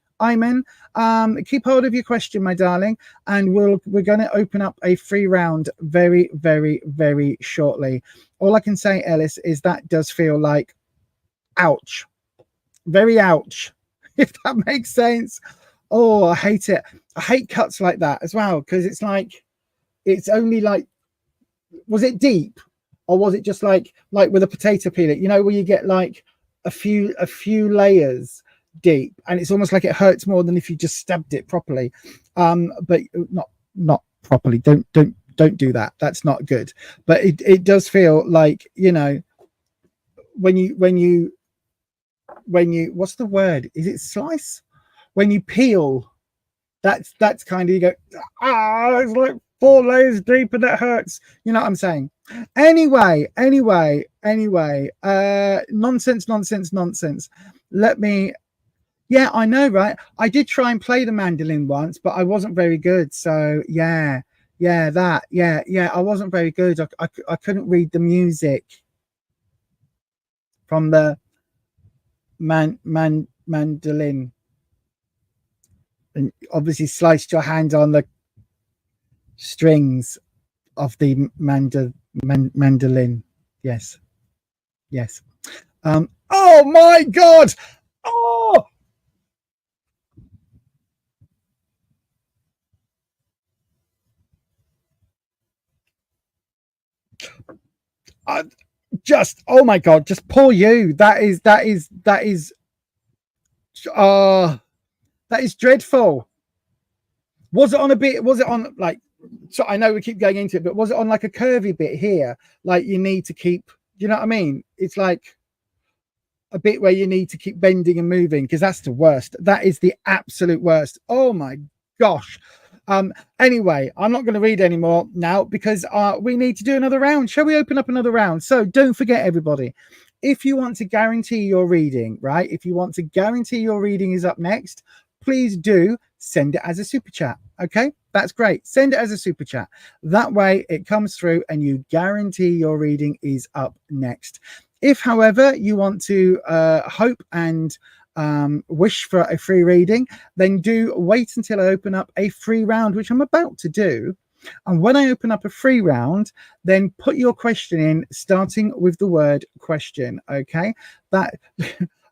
Keep hold of your question, my darling, and we're going to open up a free round very, very, very shortly. All I can say, Ellis, is that does feel like ouch, very ouch, if that makes sense. Oh, I hate it. I hate cuts like that as well, because it's like, it's only like, was it deep, or was it just like with a potato peeler, you know, where you get like a few layers deep, and it's almost like it hurts more than if you just stabbed it properly, but not properly. Don't do that. That's not good. But it does feel like, you know, when you what's the word, is it slice, when you peel, that's kind of, you go, it's like 4 layers deep and that hurts, you know what I'm saying? Anyway, nonsense. Let me, yeah, I know, right? I did try and play the mandolin once, but I wasn't very good. So yeah, I wasn't very good. I couldn't read the music from the mandolin, and obviously sliced your hand on the strings of the mandolin. Yes. Oh my God! Oh! Oh my God, just poor you. That is dreadful. Was it on like, so I know we keep going into it, but was it on like a curvy bit here, like you need to keep, you know what I mean? It's like a bit where you need to keep bending and moving, because that's the worst. That is the absolute worst. Oh my gosh. Anyway, I'm not going to read anymore now, because we need to do another round. Shall we open up another round? So don't forget, everybody, if you want to guarantee your reading, right? If you want to guarantee your reading is up next, please do send it as a super chat. Okay, that's great. Send it as a super chat. That way it comes through and you guarantee your reading is up next. If, however, you want to hope and wish for a free reading, then do wait until I open up a free round, which I'm about to do. And when I open up a free round, then put your question in, starting with the word question. Okay, that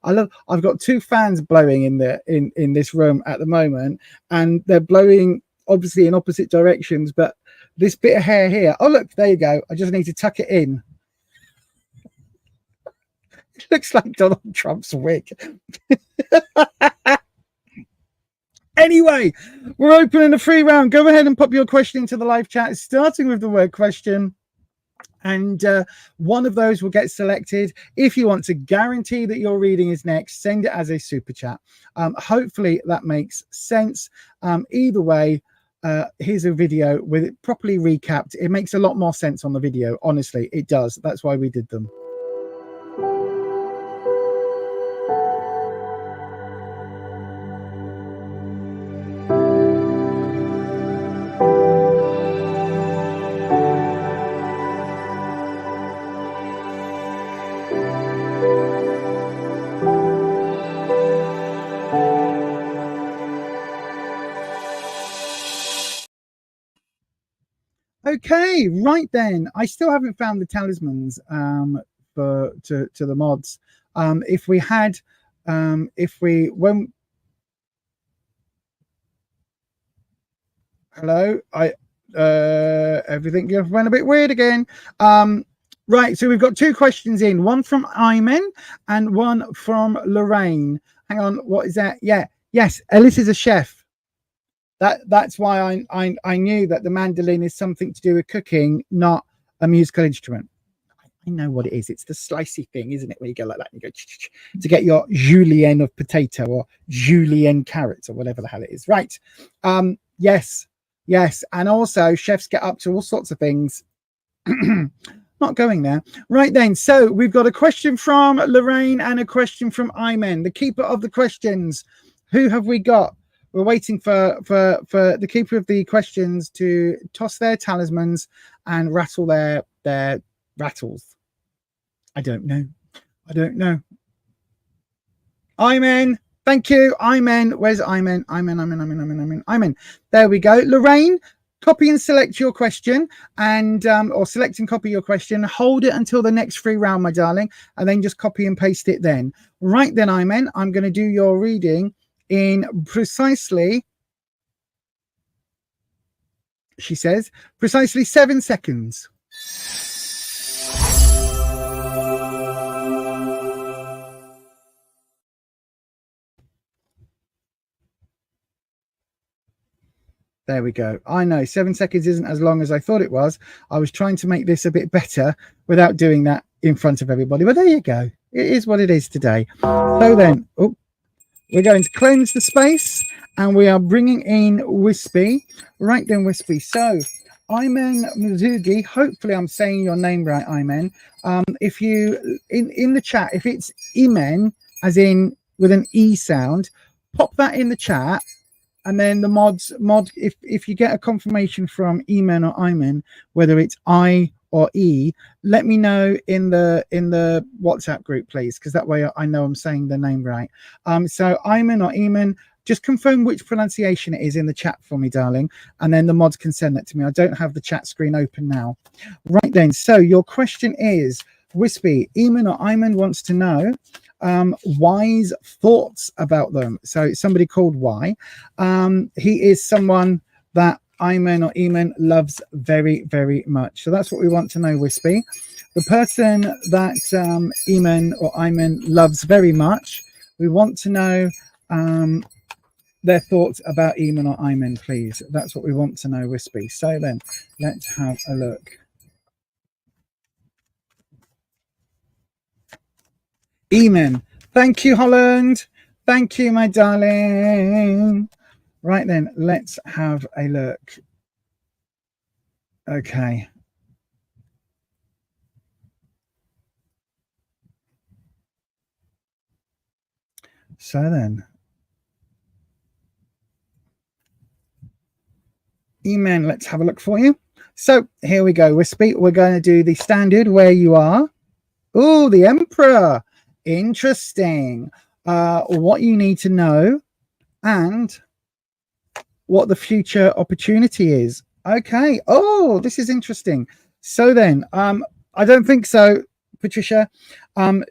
I've got 2 fans blowing in this room at the moment, and they're blowing obviously in opposite directions, but this bit of hair here. Oh, look, there you go. I just need to tuck it in. It looks like Donald Trump's wig. Anyway, we're opening a free round. Go ahead and pop your question into the live chat, starting with the word question. And one of those will get selected. If you want to guarantee that your reading is next, send it as a super chat. Hopefully that makes sense. Either way, here's a video with it properly recapped. It makes a lot more sense on the video. Honestly, it does. That's why we did them. Okay, right then. I still haven't found the talismans to the mods. If we had, when hello, everything just went a bit weird again. Right, so we've got two questions in, one from Iman and one from Lorraine. Hang on, what is that? Yeah, yes, Ellis is a chef. That's why I knew that the mandolin is something to do with cooking, not a musical instrument. I know what it is. It's the slicey thing, isn't it? Where you go like that and you go to get your julienne of potato or julienne carrots or whatever the hell it is. Right. Yes. And also chefs get up to all sorts of things. Not going there. Right then. So we've got a question from Lorraine and a question from Iman, the keeper of the questions. Who have we got? We're waiting for the keeper of the questions to toss their talismans and rattle their rattles. I don't know. Iman, thank you. Iman, where's Iman? Iman. There we go. Lorraine, copy and select your question, and or select and copy your question. Hold it until the next free round, my darling, and then just copy and paste it then. Right then, Iman, I'm going to do your reading in precisely, she says, precisely 7 seconds. There we go. I know 7 seconds isn't as long as I thought it was. I was trying to make this a bit better without doing that in front of everybody, but there you go. It is what it is today. So then, we're going to cleanse the space and we are bringing in Wispy. Right then, Wispy. So, Iman Mizugi, hopefully I'm saying your name right, Iman. If you, in the chat, if it's Iman, as in with an E sound, pop that in the chat. And then the mod, if you get a confirmation from Iman or Iman, whether it's I or E, let me know in the WhatsApp group, please, because that way I know I'm saying the name right. So Iman or Eamon, just confirm which pronunciation it is in the chat for me, darling, and then the mods can send that to me. I don't have the chat screen open now. Right then, so your question is, Wispy, Eamon or Iman wants to know Y's thoughts about them. So somebody called Y. He is someone that Iman or Eamon loves very, very much. So that's what we want to know, Wispy. The person that Eamon or Iman loves very much, we want to know their thoughts about Eamon or Iman, please. That's what we want to know, Wispy. So then, let's have a look. Eamon, thank you, Holland. Thank you, my darling. Right then, let's have a look. Okay. So then, Eamon, let's have a look for you. So here we go, Wispy. We're going to do the standard where you are. Oh, the Emperor. Interesting. What you need to know and what the future opportunity is. Okay. Oh, this is interesting. So then, I don't think so, Patricia.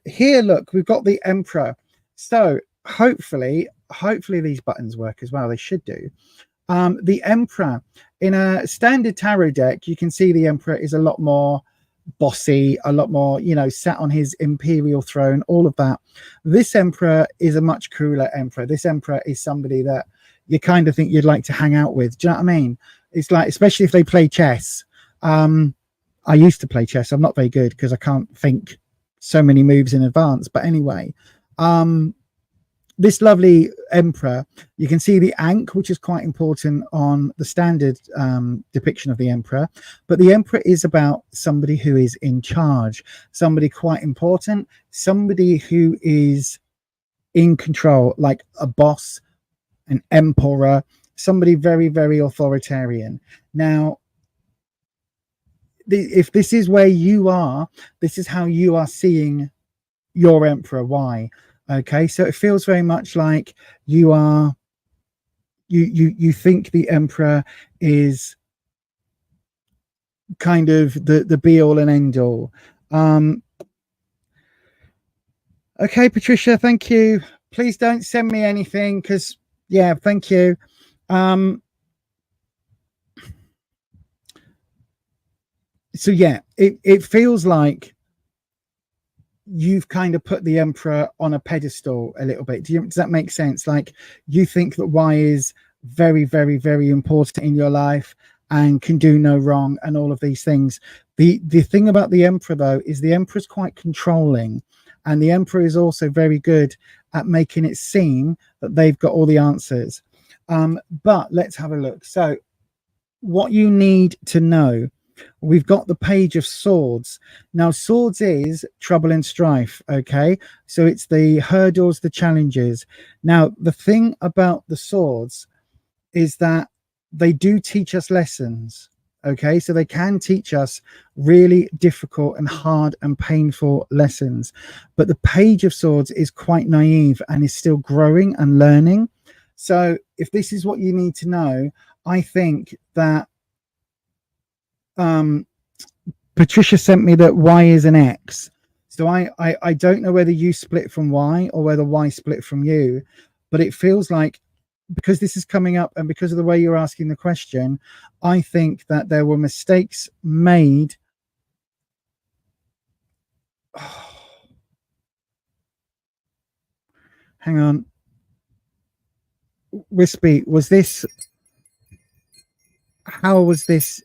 Here, look, we've got the Emperor. So hopefully these buttons work as well. They should do. The Emperor in a standard tarot deck, you can see the Emperor is a lot more bossy, a lot more, you know, sat on his imperial throne, all of that. This Emperor is a much cooler Emperor. This Emperor is somebody that you kind of think you'd like to hang out with. Do you know what I mean? It's like, especially if they play chess. I used to play chess. I'm not very good because I can't think so many moves in advance. But anyway, this lovely Emperor, you can see the ankh, which is quite important on the standard depiction of the Emperor. But the Emperor is about somebody who is in charge, somebody quite important, somebody who is in control, like a boss, an emperor, somebody very, very authoritarian. Now, if this is where you are, this is how you are seeing your Emperor. Why? Okay, so it feels very much like you are, you think the Emperor is kind of the be all and end all. Okay, Patricia, thank you. Please don't send me anything because, yeah, thank you. So yeah, it feels like you've kind of put the Emperor on a pedestal a little bit. Does that make sense? Like, you think that Y is very, very, very important in your life and can do no wrong and all of these things. The thing about the Emperor, though, is the Emperor is quite controlling, and the Emperor is also very good at making it seem that they've got all the answers. But let's have a look. So what you need to know, we've got the Page of Swords. Now, swords is trouble and strife. Okay, so it's the hurdles, the challenges. Now, the thing about the swords is that they do teach us lessons. Okay, so they can teach us really difficult and hard and painful lessons. But the Page of Swords is quite naive and is still growing and learning. So if this is what you need to know, I think that Patricia sent me that Y is an X. So I don't know whether you split from Y or whether Y split from you, but it feels like, because this is coming up and because of the way you're asking the question, I think that there were mistakes made. Oh. Hang on. Wispy, was this, how was this?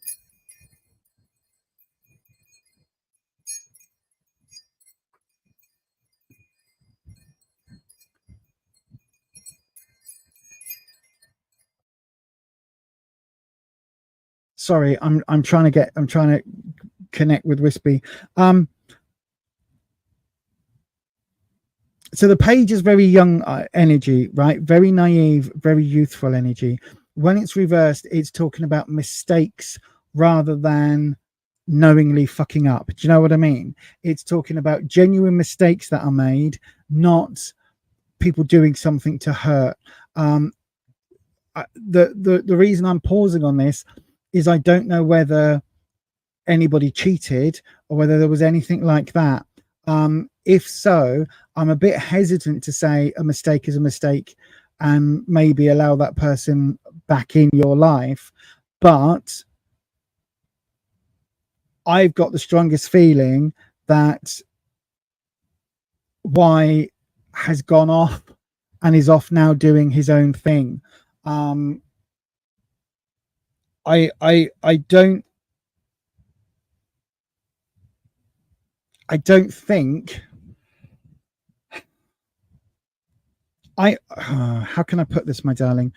Sorry, I'm trying to connect with Wispy. So the Page is very young energy, right? Very naive, very youthful energy. When it's reversed, it's talking about mistakes rather than knowingly fucking up. Do you know what I mean? It's talking about genuine mistakes that are made, not people doing something to hurt. The reason I'm pausing on this is I don't know whether anybody cheated or whether there was anything like that. If so, I'm a bit hesitant to say a mistake is a mistake and maybe allow that person back in your life. But I've got the strongest feeling that Y has gone off and is off now doing his own thing. I don't think how can I put this, my darling?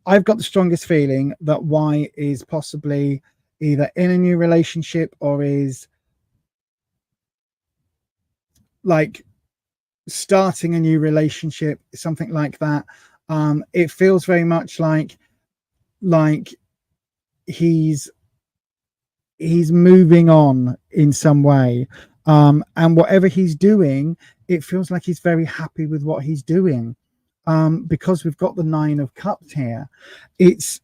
I've got the strongest feeling that Y is possibly either in a new relationship or is like starting a new relationship, something like that. It feels very much like he's moving on in some way. And whatever he's doing, it feels like he's very happy with what he's doing. Because we've got the 9 of Cups here. It's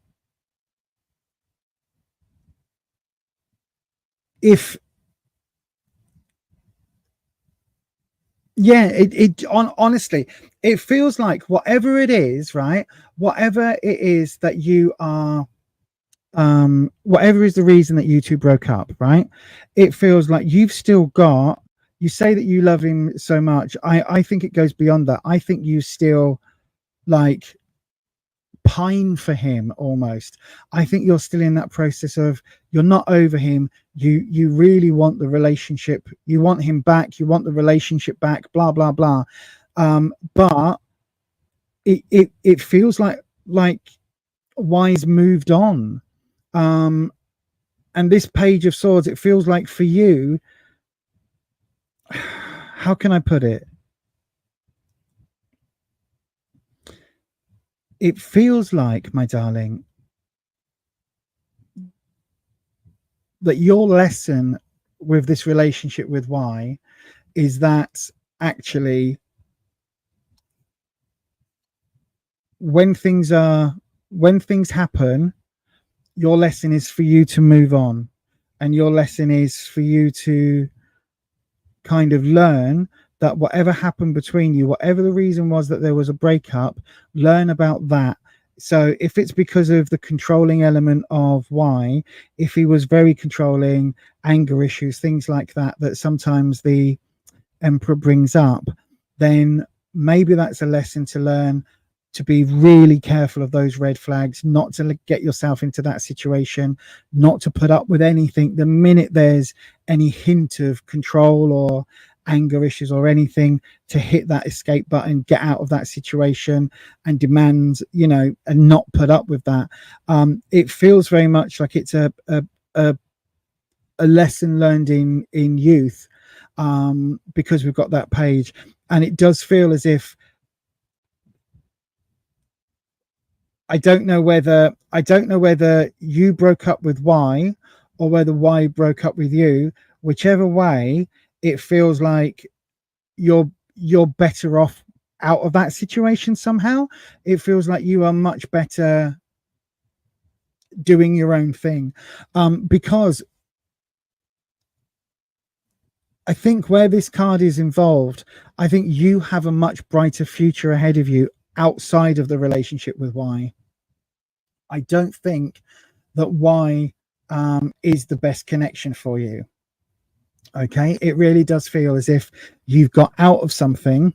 honestly, it feels like whatever it is, right? Whatever it is that you are whatever is the reason that you two broke up, right? It feels like you've still got, you say that you love him so much. I think it goes beyond that. I think you still like pine for him almost. I think you're still in that process of, you're not over him. You really want the relationship. You want him back. You want the relationship back, blah, blah, blah. But it feels like Wise moved on. And this Page of Swords, it feels like for you, how can I put it? It feels like, my darling, that your lesson with this relationship with Y is that actually when things happen, your lesson is for you to move on, and your lesson is for you to kind of learn that whatever happened between you, whatever the reason was that there was a breakup, learn about that. So if it's because of the controlling element of Y, if he was very controlling, anger issues, things like that, that sometimes the Emperor brings up, then maybe that's a lesson to learn, to be really careful of those red flags, not to get yourself into that situation, not to put up with anything the minute there's any hint of control or anger issues or anything, to hit that escape button, get out of that situation and demand, and not put up with that. It feels very much like it's a lesson learned in youth, because we've got that page, and it does feel as if, I don't know whether you broke up with Y or whether Y broke up with you. Whichever way, it feels like you're better off out of that situation somehow. It feels like you are much better doing your own thing, because I think where this card is involved, I think you have a much brighter future ahead of you outside of the relationship with Y. I don't think that Y is the best connection for you. Okay, it really does feel as if you've got out of something.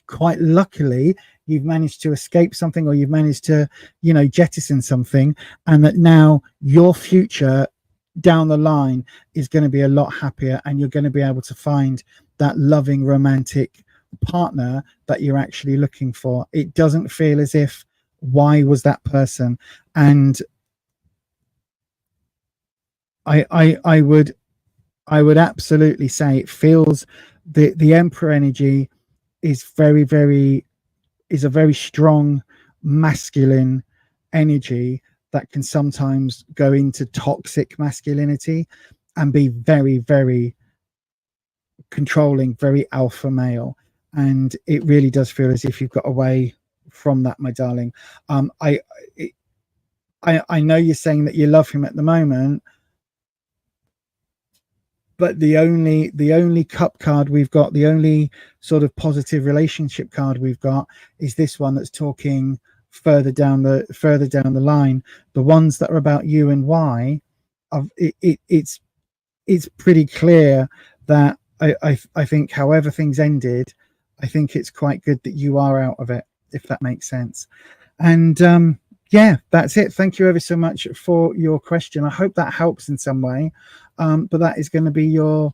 Quite luckily, you've managed to escape something, or you've managed to, jettison something, and that now your future down the line is going to be a lot happier, and you're going to be able to find that loving, romantic partner that you're actually looking for. It doesn't feel as if Y was that person. And I would absolutely say it feels the Emperor energy is a very strong masculine energy that can sometimes go into toxic masculinity and be very, very controlling, very alpha male. And it really does feel as if you've got away from that, my darling. I know you're saying that you love him at the moment, but the only cup card we've got, the only sort of positive relationship card we've got, is this one that's talking further down the line. The ones that are about you and Y, it's pretty clear that I think however things ended, I think it's quite good that you are out of it, if that makes sense. And yeah, that's it. Thank you ever so much for your question. I hope that helps in some way. But that is going to be your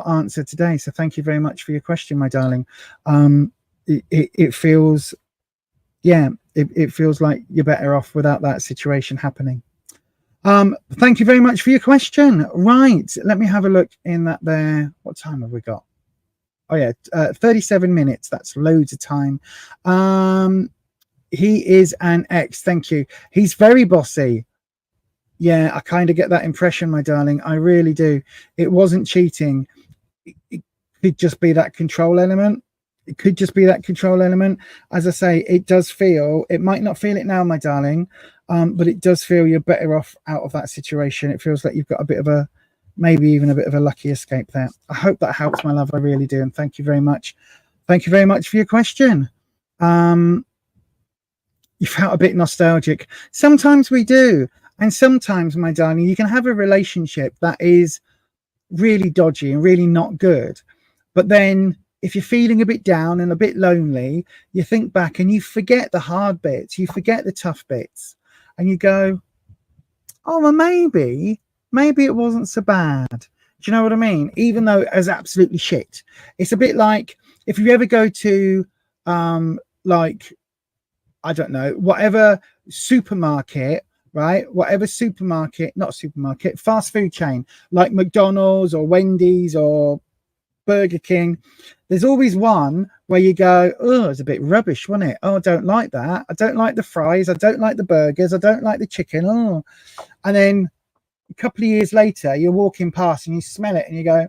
answer today. So thank you very much for your question, my darling. It feels, it feels like you're better off without that situation happening. Thank you very much for your question. Right, let me have a look in that there. What time have we got? Oh yeah, 37 minutes. That's loads of time. He is an ex. Thank you. He's very bossy. Yeah, I kind of get that impression, my darling. I really do. It wasn't cheating. It could just be that control element. It could just be that control element. As I say, it does feel, it might not feel it now, my darling, but it does feel you're better off out of that situation. It feels like you've got a bit of a, maybe even a bit of a lucky escape there. I hope that helps, my love. I really do. And thank you very much. Thank you very much for your question. You felt a bit nostalgic. Sometimes we do. And sometimes, my darling, you can have a relationship that is really dodgy and really not good. But then if you're feeling a bit down and a bit lonely, you think back and you forget the hard bits, you forget the tough bits, and you go, oh, well, maybe it wasn't so bad. Do you know what I mean? Even though it was absolutely shit. It's a bit like if you ever go to like, I don't know, whatever supermarket, right? Whatever supermarket, not supermarket, fast food chain, like McDonald's or Wendy's or Burger King. There's always one where you go, oh, it's a bit rubbish, wasn't it? Oh, I don't like that. I don't like the fries. I don't like the burgers. I don't like the chicken. Oh, and then a couple of years later, you're walking past and you smell it and you go,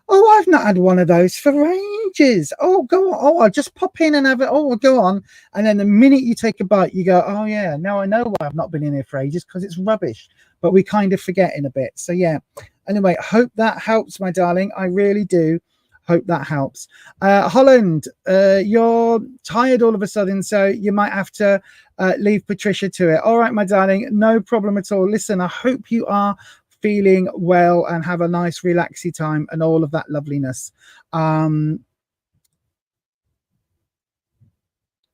oh, I've not had one of those for ages. Oh, go on. Oh, I'll just pop in and have it. Oh, go on. And then the minute you take a bite, you go, oh, yeah, now I know why I've not been in here for ages, because it's rubbish. But we kind of forget in a bit. So, yeah. Anyway, hope that helps, my darling. I really do hope that helps. Holland, you're tired all of a sudden, so you might have to leave Patricia to it. All right, my darling. No problem at all. Listen, I hope you are feeling well and have a nice relaxy time and all of that loveliness.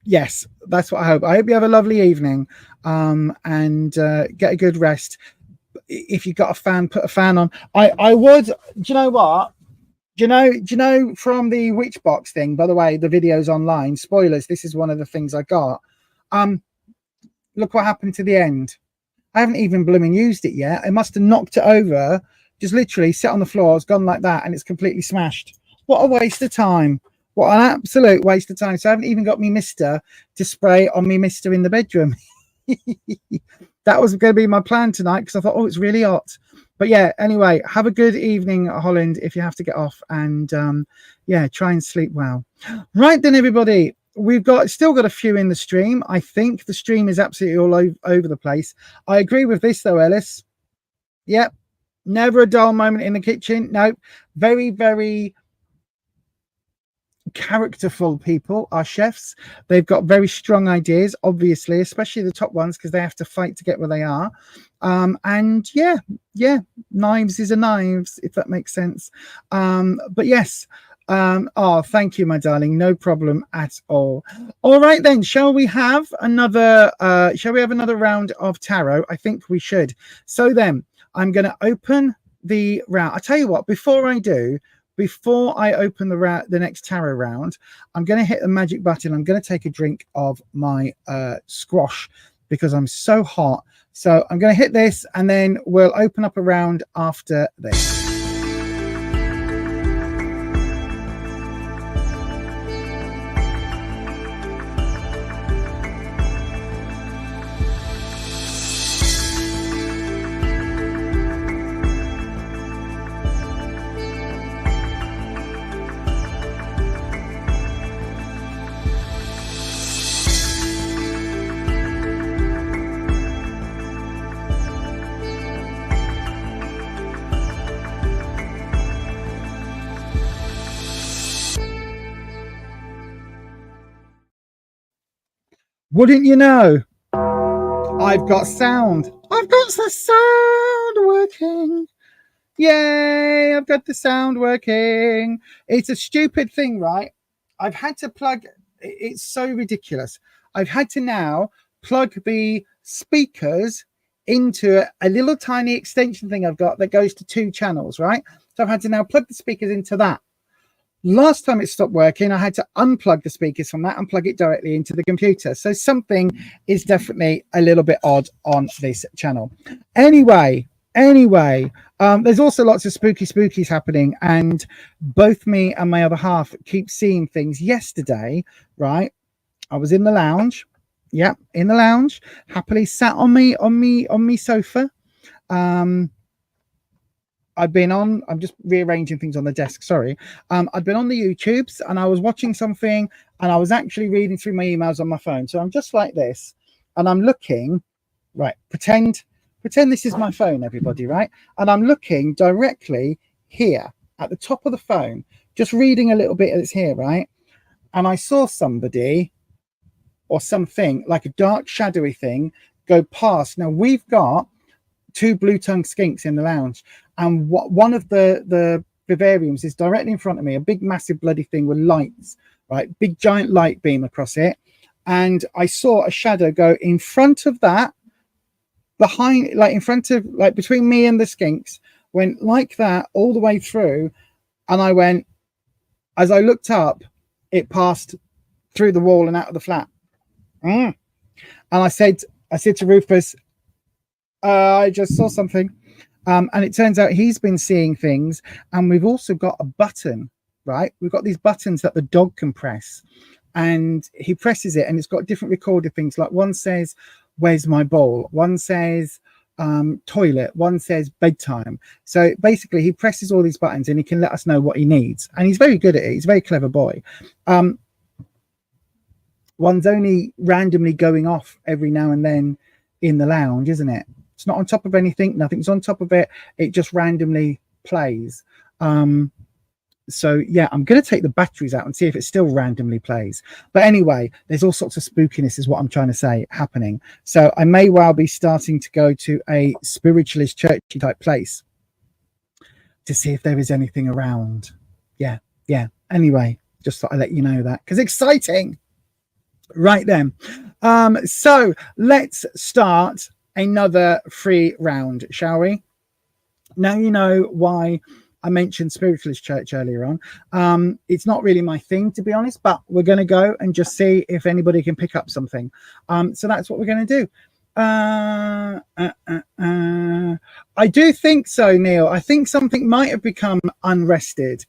Yes, that's what I hope. I hope you have a lovely evening and get a good rest. If you've got a fan, put a fan on. I would, do you know what? Do you know from the witch box thing, by the way, the video's online, spoilers, this is one of the things I got. Look what happened to the end. I haven't even blooming used it yet. I must have knocked it over, just literally sit on the floor. It's gone like that and it's completely smashed. What a waste of time. What an absolute waste of time. So I haven't even got me mister to spray on me mister in the bedroom. That was going to be my plan tonight because I thought, oh, it's really hot. But yeah, anyway, have a good evening, Holland, if you have to get off. And yeah, try and sleep well. Right then, everybody. We've still got a few in the stream. I think the stream is absolutely all over the place. I agree with this though, Ellis. Yep. Never a dull moment in the kitchen. Nope. Very, very characterful people, our chefs. They've got very strong ideas, obviously, especially the top ones, because they have to fight to get where they are. And yeah, knives is a knives, if that makes sense. But yes. Oh, thank you, my darling. No problem at all. All right then, shall we have another round of tarot? I think we should. So then I'm going to open the round. I tell you what, before I open the next tarot round, I'm going to hit the magic button. I'm going to take a drink of my squash because I'm so hot. So I'm going to hit this and then we'll open up a round after this. Wouldn't you know? I've got sound. I've got the sound working. Yay, I've got the sound working. It's a stupid thing, right? I've had to plug, it's so ridiculous. I've had to now plug the speakers into a little tiny extension thing I've got that goes to 2 channels, right? So I've had to now plug the speakers into that. Last time it stopped working, I had to unplug the speakers from that and plug it directly into the computer. So something is definitely a little bit odd on this channel. Anyway, there's also lots of spookies happening, and both me and my other half keep seeing things. Yesterday, right, I was in the lounge. Yeah, in the lounge, happily sat on me sofa. I'm just rearranging things on the desk, sorry. I'd been on the YouTubes and I was watching something and I was actually reading through my emails on my phone. So I'm just like this and I'm looking, right, pretend this is my phone, everybody, right? And I'm looking directly here at the top of the phone, just reading a little bit of this here, right? And I saw somebody or something like a dark shadowy thing go past. Now we've got 2 blue-tongued skinks in the lounge, and one of the vivariums is directly in front of me, a big massive bloody thing with lights, right, big giant light beam across it, and I saw a shadow go in front of that, behind, like in front of, like between me and the skinks, went like that all the way through, and I went, as I looked up, it passed through the wall and out of the flat. And I said to Rufus, I just saw something. And it turns out he's been seeing things. And we've also got a button, right? We've got these buttons that the dog can press. And he presses it, and it's got different recorded things. Like one says, "Where's my bowl?" One says, toilet. One says bedtime. So basically he presses all these buttons and he can let us know what he needs. And he's very good at it. He's a very clever boy. One's only randomly going off every now and then in the lounge, isn't it? It's not on top of anything. Nothing's on top of it. It just randomly plays. So yeah, I'm going to take the batteries out and see if it still randomly plays. But anyway, there's all sorts of spookiness is what I'm trying to say happening. So I may well be starting to go to a spiritualist churchy type place to see if there is anything around. Yeah. Anyway, just thought I'd let you know that, because exciting. Right then. So let's start another free round, shall we? Now you know why I mentioned spiritualist church earlier on. It's not really my thing, to be honest, but we're going to go and just see if anybody can pick up something. So that's what we're going to do. I do think so, Neil. I think something might have become unrested.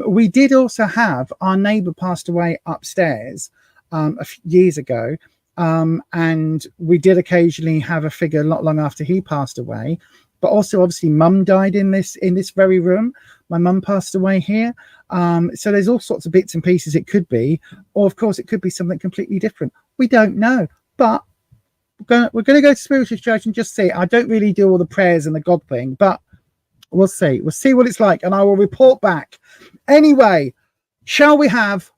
We did also have our neighbour passed away upstairs a few years ago. And we did occasionally have a figure not long after he passed away. But also, obviously, Mum died in this very room. My mum passed away here. So there's all sorts of bits and pieces it could be. Or, of course, it could be something completely different. We don't know. But we're going to go to Spiritualist Church and just see. I don't really do all the prayers and the God thing. But we'll see. We'll see what it's like. And I will report back. Anyway, shall we have...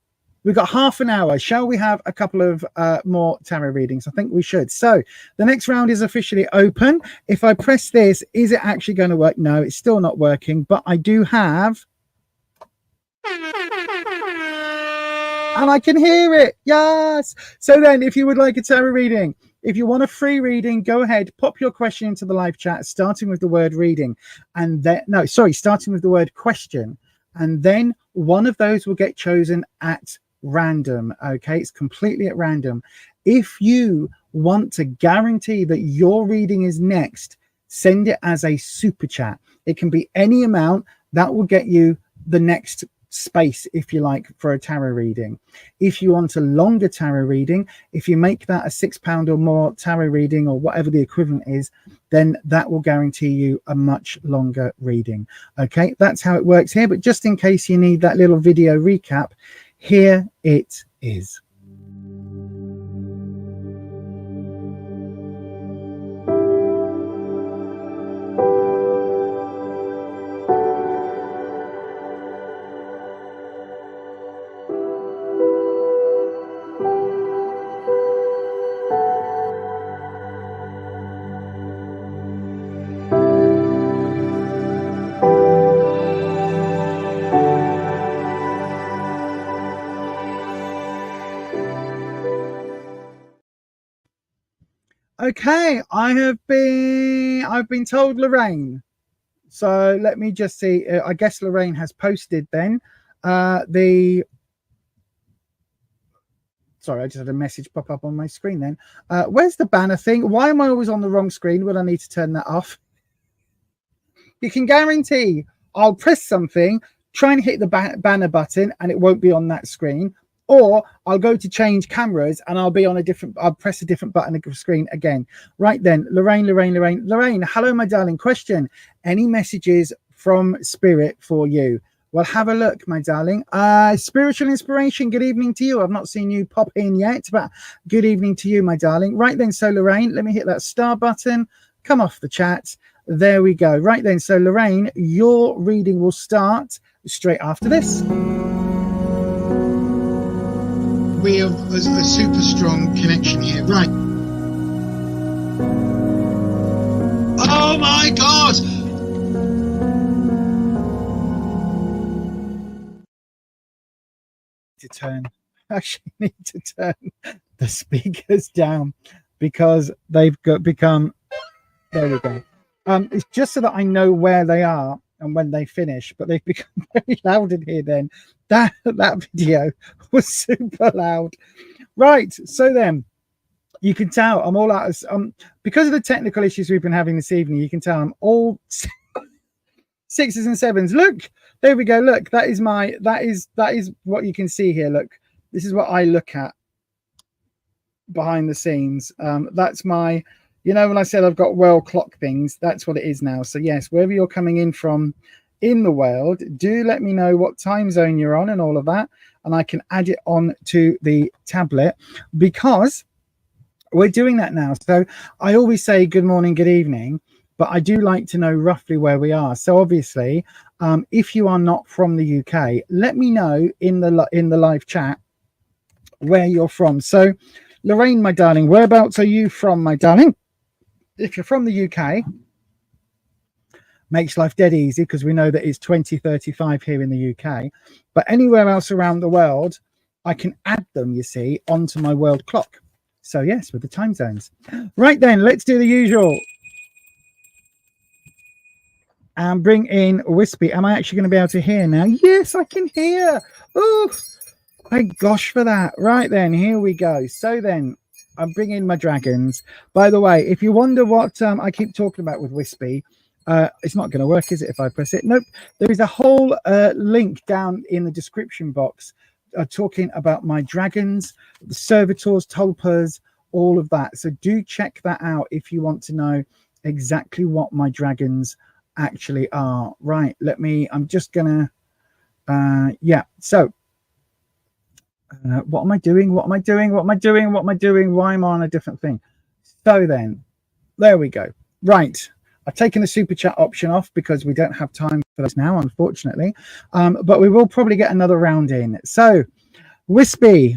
We've got half an hour. Shall we have a couple of more tarot readings? I think we should. So the next round is officially open. If I press this, is it actually going to work? No, it's still not working, but I do have... And I can hear it. Yes. So then if you would like a tarot reading, if you want a free reading, go ahead, pop your question into the live chat, starting with the word reading. And then, no, sorry, starting with the word question. And then one of those will get chosen at random. Okay, it's completely at random. If you want to guarantee that your reading is next, send it as a super chat. It can be any amount that will get you the next space, if you like, for a tarot reading. If you want a longer tarot reading, if you make that a £6 or more tarot reading, or whatever the equivalent is, then that will guarantee you a much longer reading. Okay, that's how it works here. But just in case you need that little video recap, here it is. Okay, I've been told Lorraine. So let me just see. I guess Lorraine has posted then sorry, I just had a message pop up on my screen then. Where's the banner thing? Why am I always on the wrong screen? Will I need to turn that off? You can guarantee I'll press something, try and hit the banner button, and it won't be on that screen. Or I'll go to change cameras and I'll press a different button on the screen again. Right then, Lorraine, hello, my darling. Question, any messages from Spirit for you? Well, have a look, my darling. Spiritual inspiration, good evening to you. I've not seen you pop in yet, but good evening to you, my darling. Right then, so Lorraine, let me hit that star button. Come off the chat. There we go. Right then, so Lorraine, your reading will start straight after this. We have a super strong connection here. Right. Oh! Oh my God! To turn, actually need to turn the speakers down because they've become, there we go. It's just so that I know where they are and when they finish, but they've become very loud in here then. That video was super loud. Right, so then you can tell I'm all out of because of the technical issues we've been having this evening. You can tell I'm all sixes and sevens. Look, there we go. Look, that is what you can see here. Look, this is what I look at behind the scenes. That's my, you know, when I said I've got world clock things, that's what it is now. So yes, wherever you're coming in from in the world, do let me know what time zone you're on and all of that, and I can add it on to the tablet, because we're doing that now. So I always say good morning, good evening, but I do like to know roughly where we are. So obviously, if you are not from the UK, let me know in the live chat where you're from. So Lorraine, my darling, whereabouts are you from, my darling? If you're from the UK, makes life dead easy because we know that it's 20:35 here in the UK. But anywhere else around the world, I can add them, you see, onto my world clock. So yes, with the time zones. Right then, let's do the usual. And bring in Wispy. Am I actually going to be able to hear now? Yes, I can hear. Oh, thank gosh for that. Right then, here we go. So then, I'm bringing my dragons. By the way, if you wonder what I keep talking about with Wispy, it's not going to work, is it, if I press it? Nope. There is a whole link down in the description box talking about my dragons, the servitors, tulpas, all of that. So do check that out if you want to know exactly what my dragons actually are. Right, I'm just gonna yeah, so what am I doing? Why am I on a different thing? So then there we go. Right, I've taken the super chat option off because we don't have time for this now, unfortunately, but we will probably get another round in. So Wispy,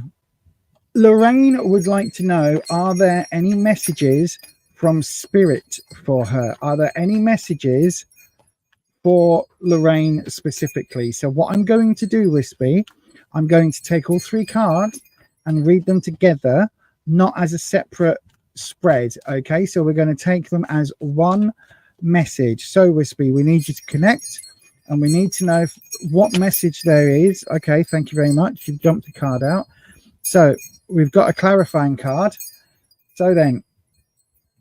Lorraine would like to know, are there any messages from Spirit for her? Are there any messages for Lorraine specifically? So what I'm going to do, Wispy, I'm going to take all three cards and read them together, not as a separate spread. Okay, so we're going to take them as one message. So Wispy, we need you to connect and we need to know what message there is. Okay, thank you very much. You've jumped a card out. So we've got a clarifying card. So then,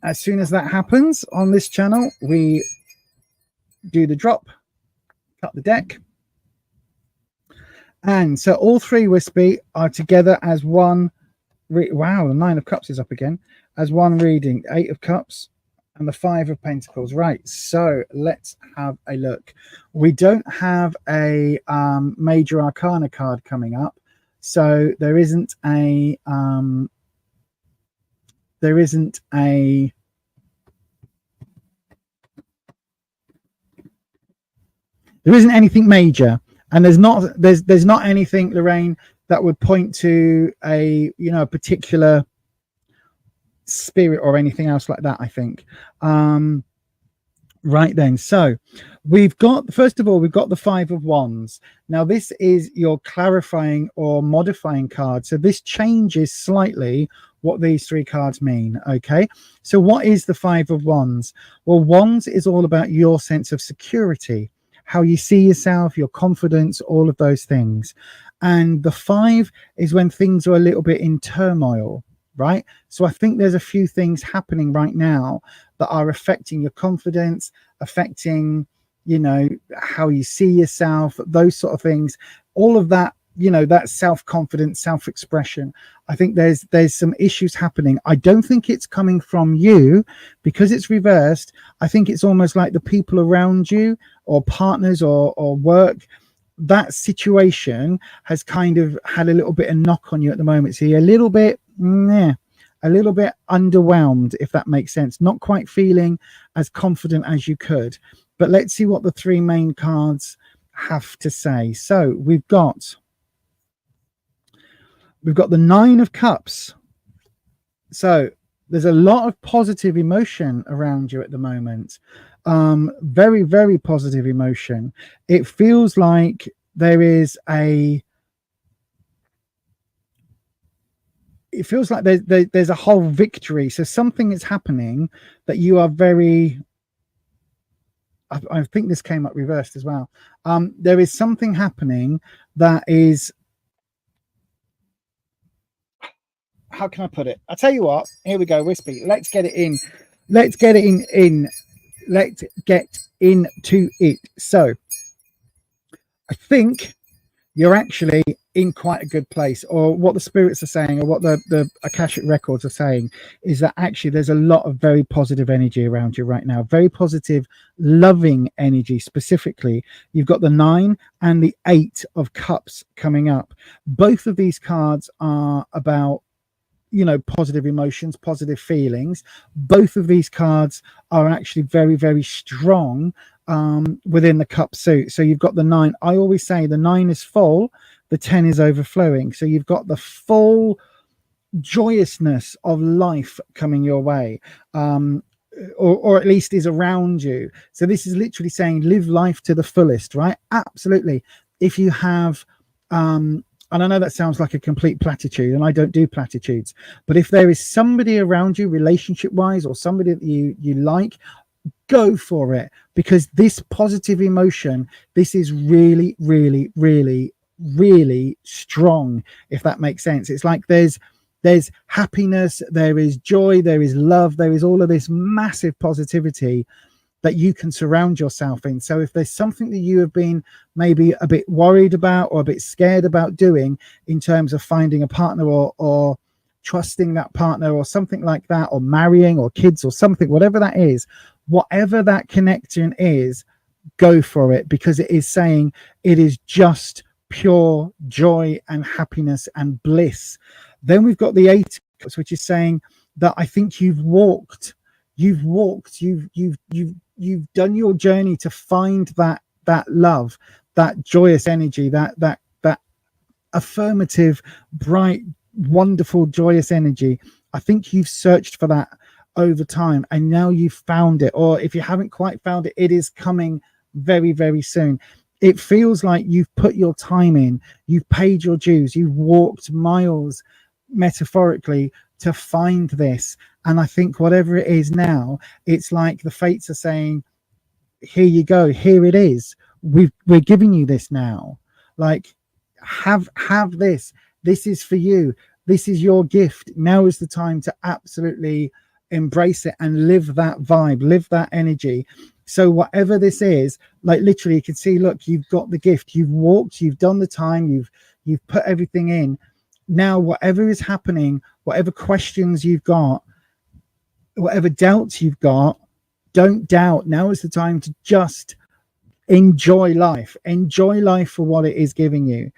as soon as that happens on this channel, we do the drop, cut the deck. And so all three, Wispy, are together as one. Wow, the Nine of Cups is up again. As one reading, Eight of Cups and the Five of Pentacles. Right, so let's have a look. We don't have a Major Arcana card coming up. So there isn't anything major, and there's not anything, Lorraine, that would point to a particular spirit or anything else like that, I think. Right then, so we've got, first of all, we've got the Five of Wands. Now this is your clarifying or modifying card, so this changes slightly what these three cards mean. Okay, so what is the Five of Wands? Well, Wands is all about your sense of security, how you see yourself, your confidence, all of those things. And the Five is when things are a little bit in turmoil, right? So I think there's a few things happening right now that are affecting your confidence, affecting, how you see yourself, those sort of things, all of that, that self-confidence, self-expression. I think there's some issues happening. I don't think it's coming from you because it's reversed. I think it's almost like the people around you or partners or work. That situation has kind of had a little bit of knock on you at the moment. So you're a little bit underwhelmed, if that makes sense. Not quite feeling as confident as you could. But let's see what the three main cards have to say. So we've got the Nine of Cups. So There's a lot of positive emotion around you at the moment. Very, very positive emotion. It feels like there is it feels like there's a whole victory. So something is happening that you are very, I think this came up reversed as well. There is something happening that is, how can I put it? I'll tell you what, here we go, Wispy. Let's get it in. Let's get it in. Let's get into it. So I think you're actually in quite a good place, or what the spirits are saying, or what the Akashic records are saying, is that actually there's a lot of very positive energy around you right now. Very positive, loving energy. Specifically, you've got the 9 and the 8 of Cups coming up. Both of these cards are about, you know, positive emotions, positive feelings. Both of these cards are actually very, very strong within the cup suit. So you've got the 9. I always say the 9 is full, the 10 is overflowing. So you've got the full joyousness of life coming your way, or at least is around you. So this is literally saying live life to the fullest, right? Absolutely. If you have and I know that sounds like a complete platitude, and I don't do platitudes, but if there is somebody around you relationship wise, or somebody that you like, go for it, because this positive emotion, this is really, really, really, really strong, if that makes sense. It's like there's happiness, there is joy, there is love, there is all of this massive positivity that you can surround yourself in. So if there's something that you have been maybe a bit worried about or a bit scared about doing in terms of finding a partner, or trusting that partner, or something like that, or marrying, or kids, or something, whatever that is, whatever that connection is, go for it, because it is saying it is just pure joy and happiness and bliss. Then we've got the 8, which is saying that I think you've done your journey to find that love, that joyous energy, that affirmative, bright, wonderful, joyous energy. I think you've searched for that over time, and now you've found it. Or if you haven't quite found it, it is coming very, very soon. It feels like you've put your time in, you've paid your dues, you've walked miles, metaphorically, to find this. And I think whatever it is now, it's like the fates are saying, here you go, here it is, we're giving you this now. Like, have this is for you, this is your gift. Now is the time to absolutely embrace it and live that vibe, live that energy. So whatever this is, like, literally you can see, look, you've got the gift, you've walked, you've done the time, you've put everything in. Now whatever is happening, whatever questions you've got, whatever doubts you've got, don't doubt. Now is the time to just enjoy life for what it is giving you.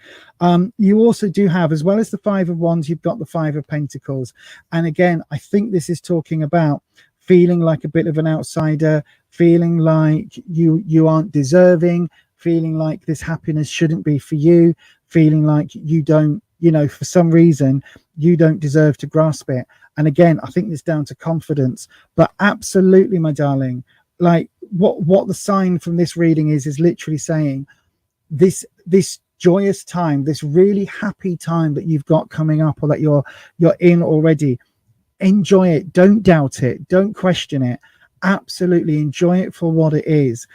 You also do have, as well as the 5 of Wands, you've got the 5 of Pentacles. And again, I think this is talking about feeling like a bit of an outsider, feeling like you aren't deserving, feeling like this happiness shouldn't be for you, feeling like you don't, you know, for some reason you don't deserve to grasp it. And again, I think it's down to confidence. But absolutely, my darling, like what the sign from this reading is literally saying this joyous time, this really happy time that you've got coming up, or that you're in already, enjoy it. Don't doubt it, don't question it. Absolutely enjoy it for what it is,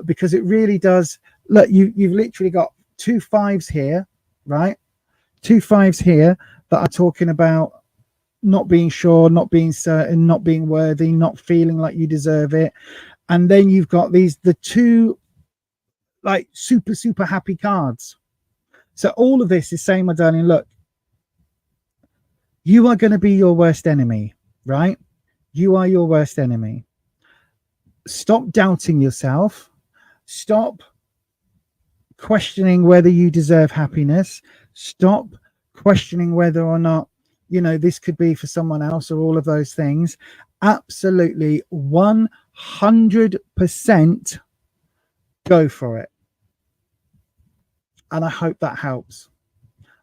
because it really does. Look, you've literally got 2 5s here, right? 2 5s here that are talking about not being sure, not being certain, not being worthy, not feeling like you deserve it. And then you've got the 2 like super happy cards. So all of this is saying, my darling, look, you are going to be your worst enemy, right? You are your worst enemy. Stop doubting yourself. Stop questioning whether you deserve happiness. Stop questioning whether or not, you know, this could be for someone else, or all of those things. Absolutely 100% go for it. And I hope that helps.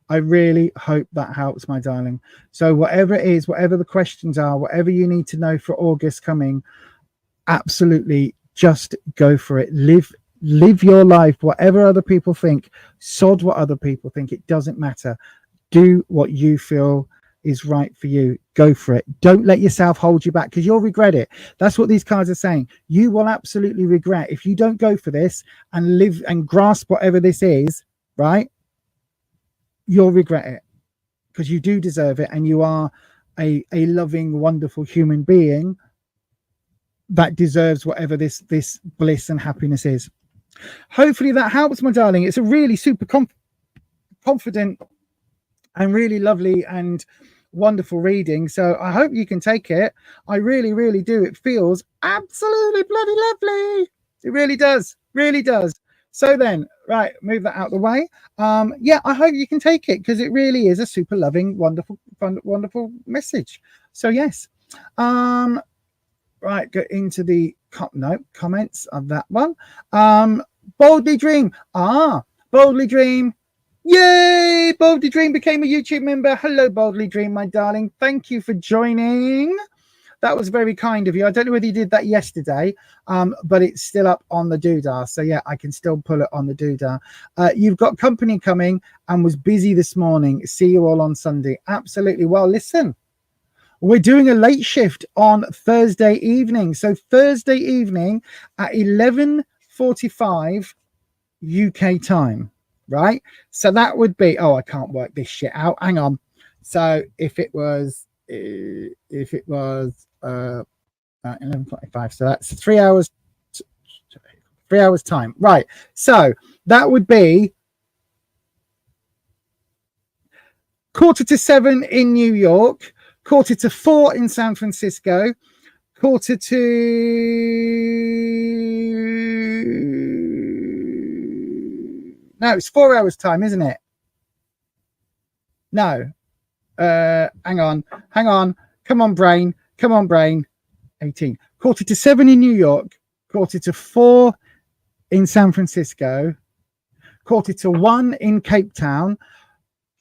I really hope that helps, my darling. So whatever it is, whatever the questions are, whatever you need to know for August coming, absolutely just go for it. Live your life. Whatever other people think, sod what other people think. It doesn't matter. Do what you feel is right for you. Go for it. Don't let yourself hold you back, because you'll regret it. That's what these cards are saying. You will absolutely regret if you don't go for this and live and grasp whatever this is, right? You'll regret it, because you do deserve it, and you are a loving, wonderful human being that deserves whatever this bliss and happiness is. Hopefully that helps, my darling. It's a really super confident and really lovely and wonderful reading, so I hope you can take it. I really, really do. It feels absolutely bloody lovely. It really does, really does. So then, right, move that out of the way. Yeah, I hope you can take it, because it really is a super loving, wonderful, wonderful message. So yes, right, go into the comments of that one. Boldly Dream. Boldly Dream. Yay! Boldly Dream became a YouTube member. Hello, Boldly Dream, my darling. Thank you for joining. That was very kind of you. I don't know whether you did that yesterday, but it's still up on the doodah. So yeah, I can still pull it on the doodah. You've got company coming and was busy this morning. See you all on Sunday. Absolutely. Well, listen, we're doing a late shift on Thursday evening. So Thursday evening at 11:45 UK time, right? So that would be, I can't work this shit out. Hang on. So if it was 11:45, so that's 3 hours, 3 hours time, right? So that would be 6:45 in New York, 3:45 in San Francisco, 4:45. No, it's 4 hours time, isn't it? No. Hang on. Come on, brain. 18. 6:45 in New York, 4:45 in San Francisco, 1:45 in Cape Town,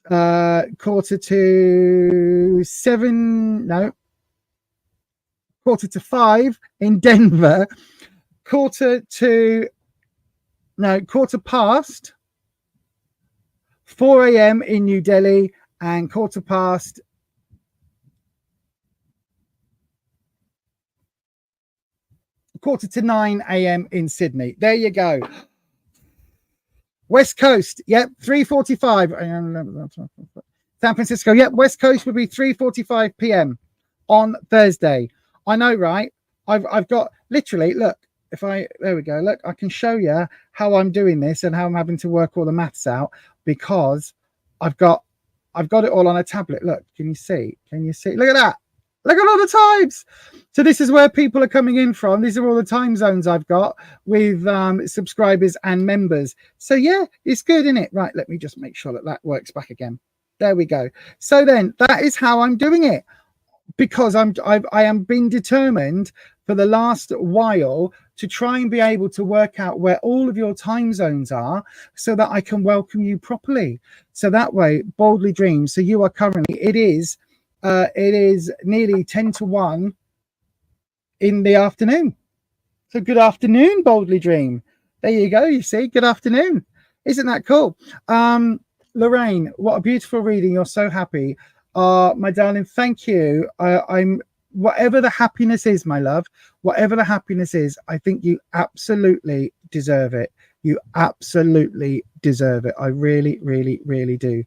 5:45 in Denver, 4 a.m. in New Delhi, and 9 a.m. in Sydney. There you go. West Coast, yep, 3:45. San Francisco, yep, West Coast would be 3:45 p.m. on Thursday. I know, right? I've got literally, look, there we go. Look, I can show you how I'm doing this and how I'm having to work all the maths out, because I've got it all on a tablet. Look, can you see? Look at that. Look at all the times. So this is where people are coming in from. These are all the time zones I've got with subscribers and members. So yeah, it's good, isn't it? Right, let me just make sure that works back again. There we go. So then that is how I'm doing it, because I am being determined for the last while to try and be able to work out where all of your time zones are, so that I can welcome you properly. So that way, Boldly Dream. So you are currently, it is nearly 10:01 in the afternoon. So good afternoon, Boldly Dream. There you go. You see, good afternoon. Isn't that cool? Lorraine, what a beautiful reading. You're so happy. My darling, thank you. I'm whatever the happiness is, my love, whatever the happiness is, I think you absolutely deserve it. You absolutely deserve it. I really, really, really do.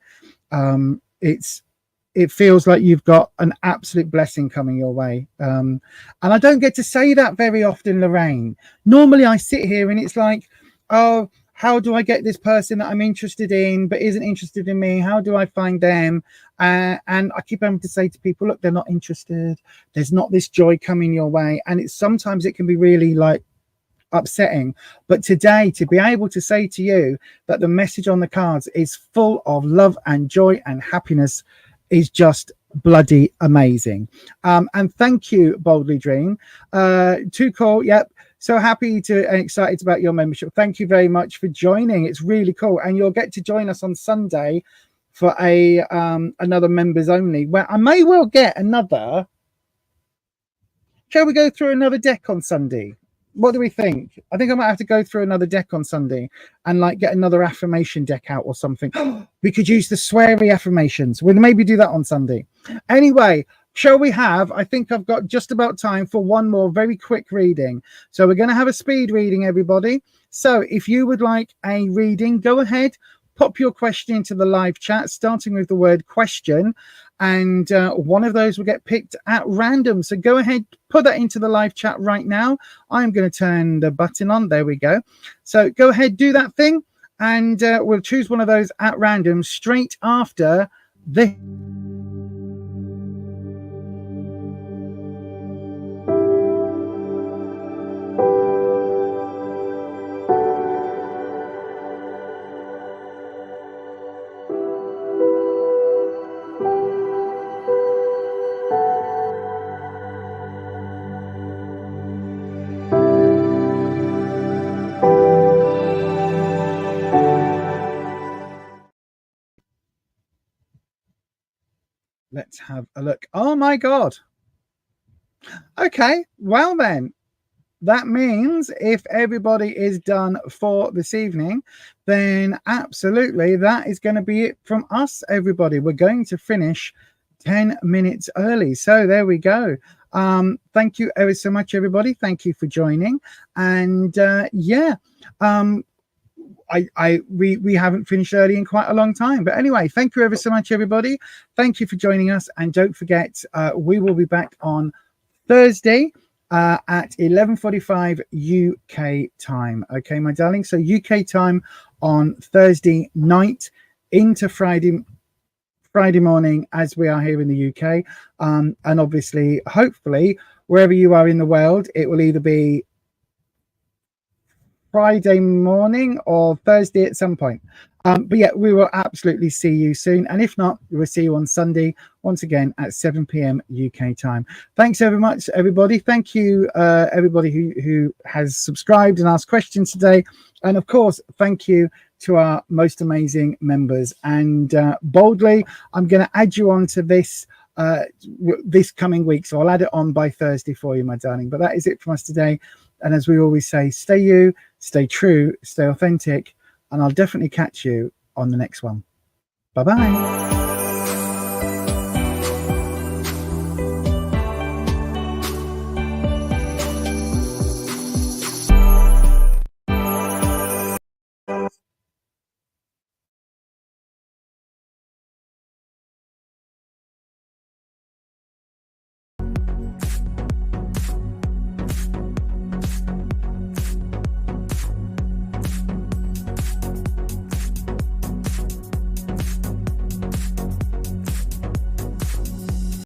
It feels like you've got an absolute blessing coming your way. And I don't get to say that very often, Lorraine. Normally I sit here and it's like, oh, how do I get this person that I'm interested in but isn't interested in me? How do I find them? And I keep having to say to people, look, they're not interested. There's not this joy coming your way. And sometimes it can be really like upsetting. But today, to be able to say to you that the message on the cards is full of love and joy and happiness is just bloody amazing. And thank you, Boldly Dream. Too cool. Yep. So happy and excited about your membership. Thank you very much for joining. It's really cool. And you'll get to join us on Sunday for a another members only, where I may well get another. Shall we go through another deck on Sunday? What do we think? I think I might have to go through another deck on Sunday and like get another affirmation deck out or something. We could use the sweary affirmations. We'll maybe do that on Sunday. Anyway, shall we have, I think I've got just about time for one more very quick reading. So we're going to have a speed reading, everybody. So if you would like a reading, go ahead, pop your question into the live chat, starting with the word question. And one of those will get picked at random. So go ahead, put that into the live chat right now. I'm going to turn the button on. There we go. So go ahead, do that thing. And we'll choose one of those at random straight after this. Let's have a look. Oh my God. Okay, well then, that means if everybody is done for this evening, then absolutely that is going to be it from us, everybody. We're going to finish 10 minutes early. So there we go. Thank you ever so much, everybody. Thank you for joining. And we haven't finished early in quite a long time, but anyway, thank you ever so much, everybody. Thank you for joining us, and don't forget, we will be back on Thursday at 11:45 UK time. Okay, my darling. So UK time on Thursday night into Friday morning, as we are here in the UK, and obviously, hopefully, wherever you are in the world, it will either be Friday morning or Thursday at some point. But yeah, we will absolutely see you soon. And if not, we will see you on Sunday, once again, at 7 p.m. UK time. Thanks very much, everybody. Thank you, everybody who has subscribed and asked questions today. And of course, thank you to our most amazing members. And boldly, I'm going to add you on to this this coming week. So I'll add it on by Thursday for you, my darling. But that is it from us today. And as we always say, stay you, stay true, stay authentic, and I'll definitely catch you on the next one. Bye-bye.